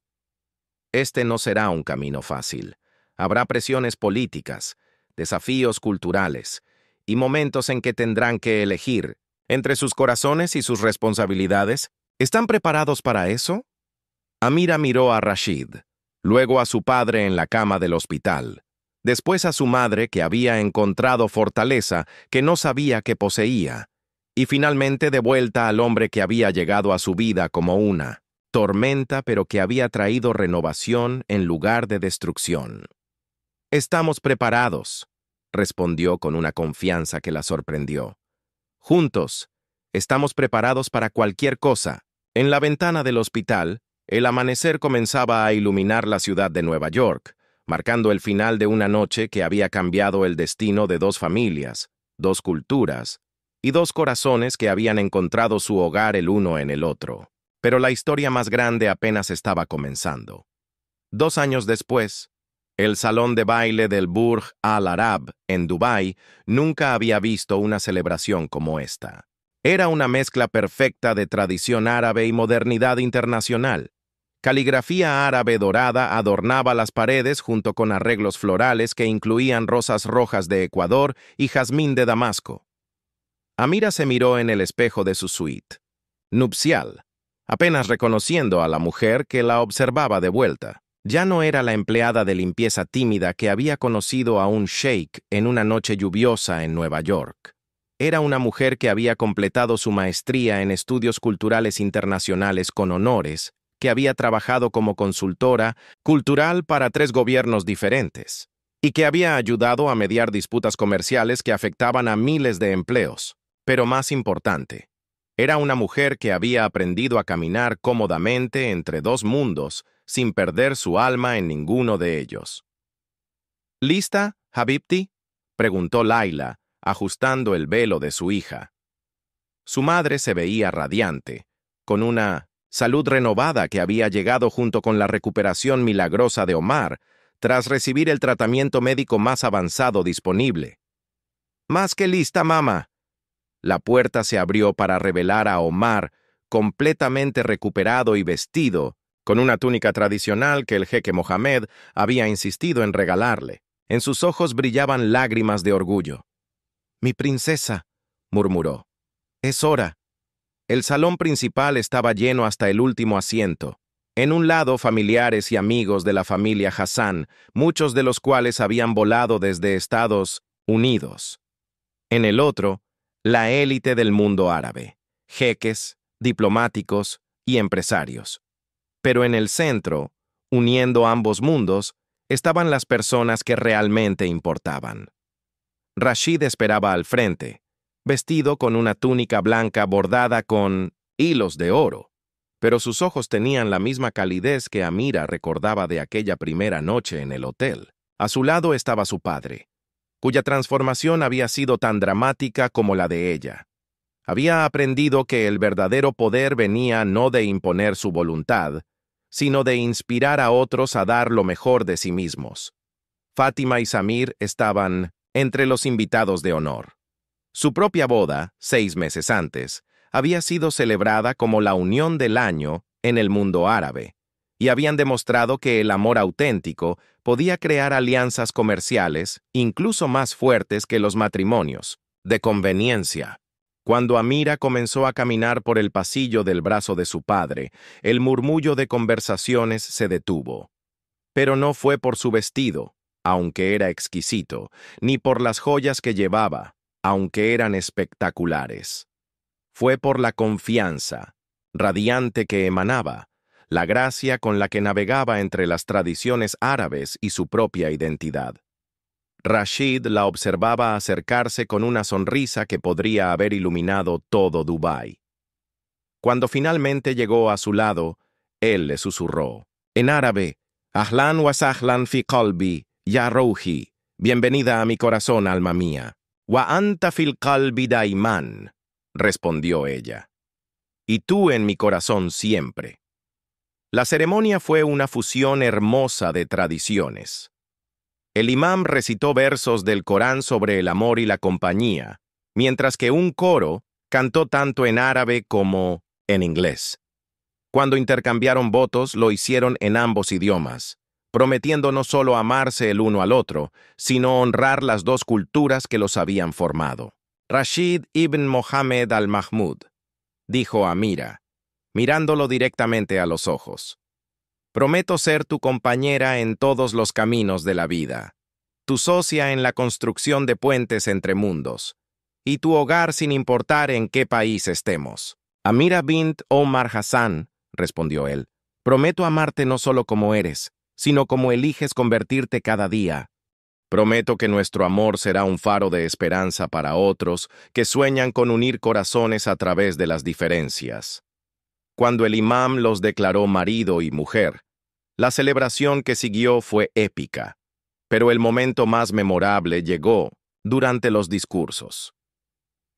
«Este no será un camino fácil. Habrá presiones políticas, desafíos culturales y momentos en que tendrán que elegir entre sus corazones y sus responsabilidades. ¿Están preparados para eso?» Amira miró a Rashid. luego a su padre en la cama del hospital, después a su madre que había encontrado fortaleza que no sabía que poseía, y finalmente de vuelta al hombre que había llegado a su vida como una tormenta pero que había traído renovación en lugar de destrucción. «Estamos preparados», respondió con una confianza que la sorprendió. «Juntos, estamos preparados para cualquier cosa». En la ventana del hospital, el amanecer comenzaba a iluminar la ciudad de Nueva York, marcando el final de una noche que había cambiado el destino de dos familias, dos culturas y dos corazones que habían encontrado su hogar el uno en el otro. Pero la historia más grande apenas estaba comenzando. 2 años después, el salón de baile del Burj Al Arab, en Dubái, nunca había visto una celebración como esta. Era una mezcla perfecta de tradición árabe y modernidad internacional. Caligrafía árabe dorada adornaba las paredes junto con arreglos florales que incluían rosas rojas de Ecuador y jazmín de Damasco. Amira se miró en el espejo de su suite nupcial, apenas reconociendo a la mujer que la observaba de vuelta. Ya no era la empleada de limpieza tímida que había conocido a un sheik en una noche lluviosa en Nueva York. Era una mujer que había completado su maestría en estudios culturales internacionales con honores, que había trabajado como consultora cultural para 3 gobiernos diferentes, y que había ayudado a mediar disputas comerciales que afectaban a miles de empleos. Pero más importante, era una mujer que había aprendido a caminar cómodamente entre dos mundos, sin perder su alma en ninguno de ellos. «¿Lista, Habibti?», preguntó Laila, ajustando el velo de su hija. Su madre se veía radiante, con una salud renovada que había llegado junto con la recuperación milagrosa de Omar, tras recibir el tratamiento médico más avanzado disponible. «Más que lista, mamá». La puerta se abrió para revelar a Omar, completamente recuperado y vestido, con una túnica tradicional que el jeque Mohamed había insistido en regalarle. En sus ojos brillaban lágrimas de orgullo. «Mi princesa», murmuró. «Es hora». El salón principal estaba lleno hasta el último asiento. En un lado, familiares y amigos de la familia Hassan, muchos de los cuales habían volado desde Estados Unidos. En el otro, la élite del mundo árabe, jeques, diplomáticos y empresarios. Pero en el centro, uniendo ambos mundos, estaban las personas que realmente importaban. Rashid esperaba al frente, vestido con una túnica blanca bordada con hilos de oro, pero sus ojos tenían la misma calidez que Amira recordaba de aquella primera noche en el hotel. A su lado estaba su padre, cuya transformación había sido tan dramática como la de ella. Había aprendido que el verdadero poder venía no de imponer su voluntad, sino de inspirar a otros a dar lo mejor de sí mismos. Fátima y Samir estaban entre los invitados de honor. Su propia boda, 6 meses antes, había sido celebrada como la unión del año en el mundo árabe, y habían demostrado que el amor auténtico podía crear alianzas comerciales incluso más fuertes que los matrimonios, de conveniencia. Cuando Amira comenzó a caminar por el pasillo del brazo de su padre, el murmullo de conversaciones se detuvo. Pero no fue por su vestido, aunque era exquisito, ni por las joyas que llevaba, aunque eran espectaculares. Fue por la confianza radiante que emanaba, la gracia con la que navegaba entre las tradiciones árabes y su propia identidad. Rashid la observaba acercarse con una sonrisa que podría haber iluminado todo Dubái. Cuando finalmente llegó a su lado, él le susurró, en árabe, «Ahlan wa sahlan fi qalbi, ya Rouhi, bienvenida a mi corazón, alma mía». «Wa anta fil qalbi daiman», respondió ella. «Y tú en mi corazón siempre». La ceremonia fue una fusión hermosa de tradiciones. El imam recitó versos del Corán sobre el amor y la compañía, mientras que un coro cantó tanto en árabe como en inglés. Cuando intercambiaron votos, lo hicieron en ambos idiomas, prometiendo no solo amarse el uno al otro, sino honrar las dos culturas que los habían formado. «Rashid ibn Mohammed al-Mahmud», dijo Amira, mirándolo directamente a los ojos. Prometo ser tu compañera en todos los caminos de la vida, tu socia en la construcción de puentes entre mundos, y tu hogar sin importar en qué país estemos. Amira bint Omar Hassan, respondió él, prometo amarte no solo como eres, sino como eliges convertirte cada día. Prometo que nuestro amor será un faro de esperanza para otros que sueñan con unir corazones a través de las diferencias. Cuando el imam los declaró marido y mujer, la celebración que siguió fue épica, pero el momento más memorable llegó durante los discursos.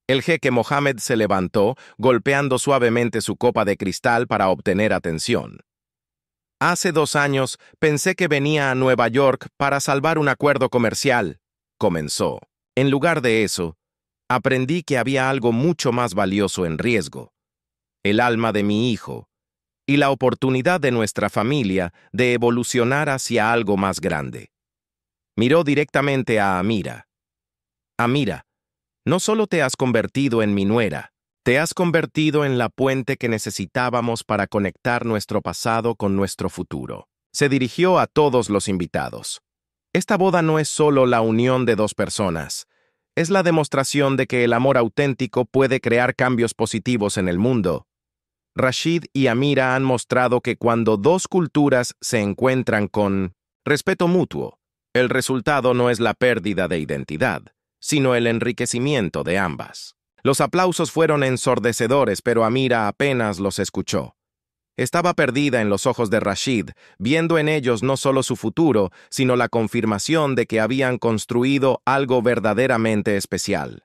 El jeque Mohammed se levantó, golpeando suavemente su copa de cristal para obtener atención. Hace 2 años pensé que venía a Nueva York para salvar un acuerdo comercial, comenzó. En lugar de eso, aprendí que había algo mucho más valioso en riesgo: el alma de mi hijo y la oportunidad de nuestra familia de evolucionar hacia algo más grande. Miró directamente a Amira. Amira, no solo te has convertido en mi nuera, te has convertido en la puente que necesitábamos para conectar nuestro pasado con nuestro futuro. Se dirigió a todos los invitados. Esta boda no es solo la unión de 2 personas, es la demostración de que el amor auténtico puede crear cambios positivos en el mundo. Rashid y Amira han mostrado que cuando 2 culturas se encuentran con respeto mutuo, el resultado no es la pérdida de identidad, sino el enriquecimiento de ambas. Los aplausos fueron ensordecedores, pero Amira apenas los escuchó. Estaba perdida en los ojos de Rashid, viendo en ellos no solo su futuro, sino la confirmación de que habían construido algo verdaderamente especial.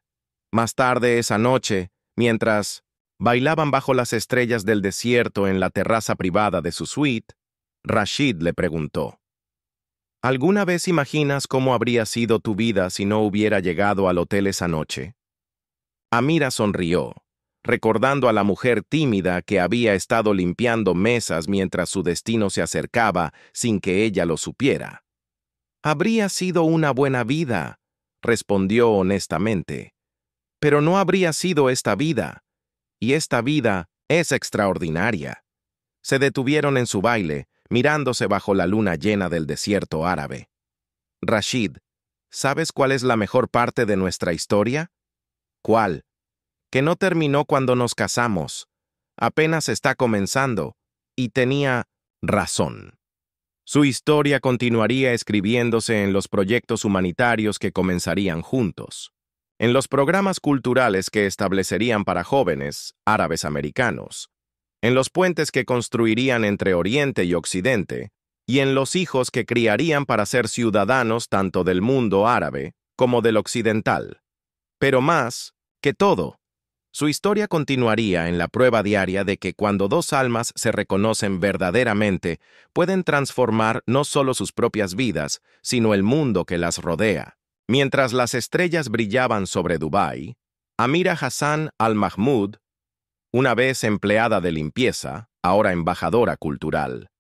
Más tarde esa noche, mientras bailaban bajo las estrellas del desierto en la terraza privada de su suite, Rashid le preguntó: ¿alguna vez imaginas cómo habría sido tu vida si no hubiera llegado al hotel esa noche? Amira sonrió, recordando a la mujer tímida que había estado limpiando mesas mientras su destino se acercaba sin que ella lo supiera. Habría sido una buena vida, respondió honestamente, pero no habría sido esta vida. Y esta vida es extraordinaria. Se detuvieron en su baile, mirándose bajo la luna llena del desierto árabe. Rashid, ¿sabes cuál es la mejor parte de nuestra historia? ¿Cuál? Que no terminó cuando nos casamos. Apenas está comenzando. Y tenía razón. Su historia continuaría escribiéndose en los proyectos humanitarios que comenzarían juntos, en los programas culturales que establecerían para jóvenes árabes americanos, en los puentes que construirían entre Oriente y Occidente, y en los hijos que criarían para ser ciudadanos tanto del mundo árabe como del occidental. Pero más que todo, su historia continuaría en la prueba diaria de que cuando 2 almas se reconocen verdaderamente, pueden transformar no solo sus propias vidas, sino el mundo que las rodea. Mientras las estrellas brillaban sobre Dubái, Amira Hassan Al-Mahmoud, una vez empleada de limpieza, ahora embajadora cultural,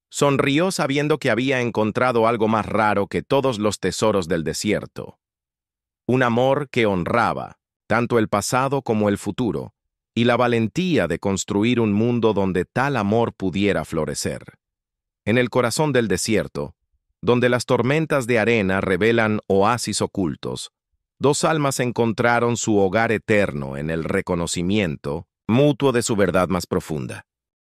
sonrió sabiendo que había encontrado algo más raro que todos los tesoros del desierto: un amor que honraba tanto el pasado como el futuro, y la valentía de construir un mundo donde tal amor pudiera florecer. En el corazón del desierto, donde las tormentas de arena revelan oasis ocultos, 2 almas encontraron su hogar eterno en el reconocimiento mutuo de su verdad más profunda.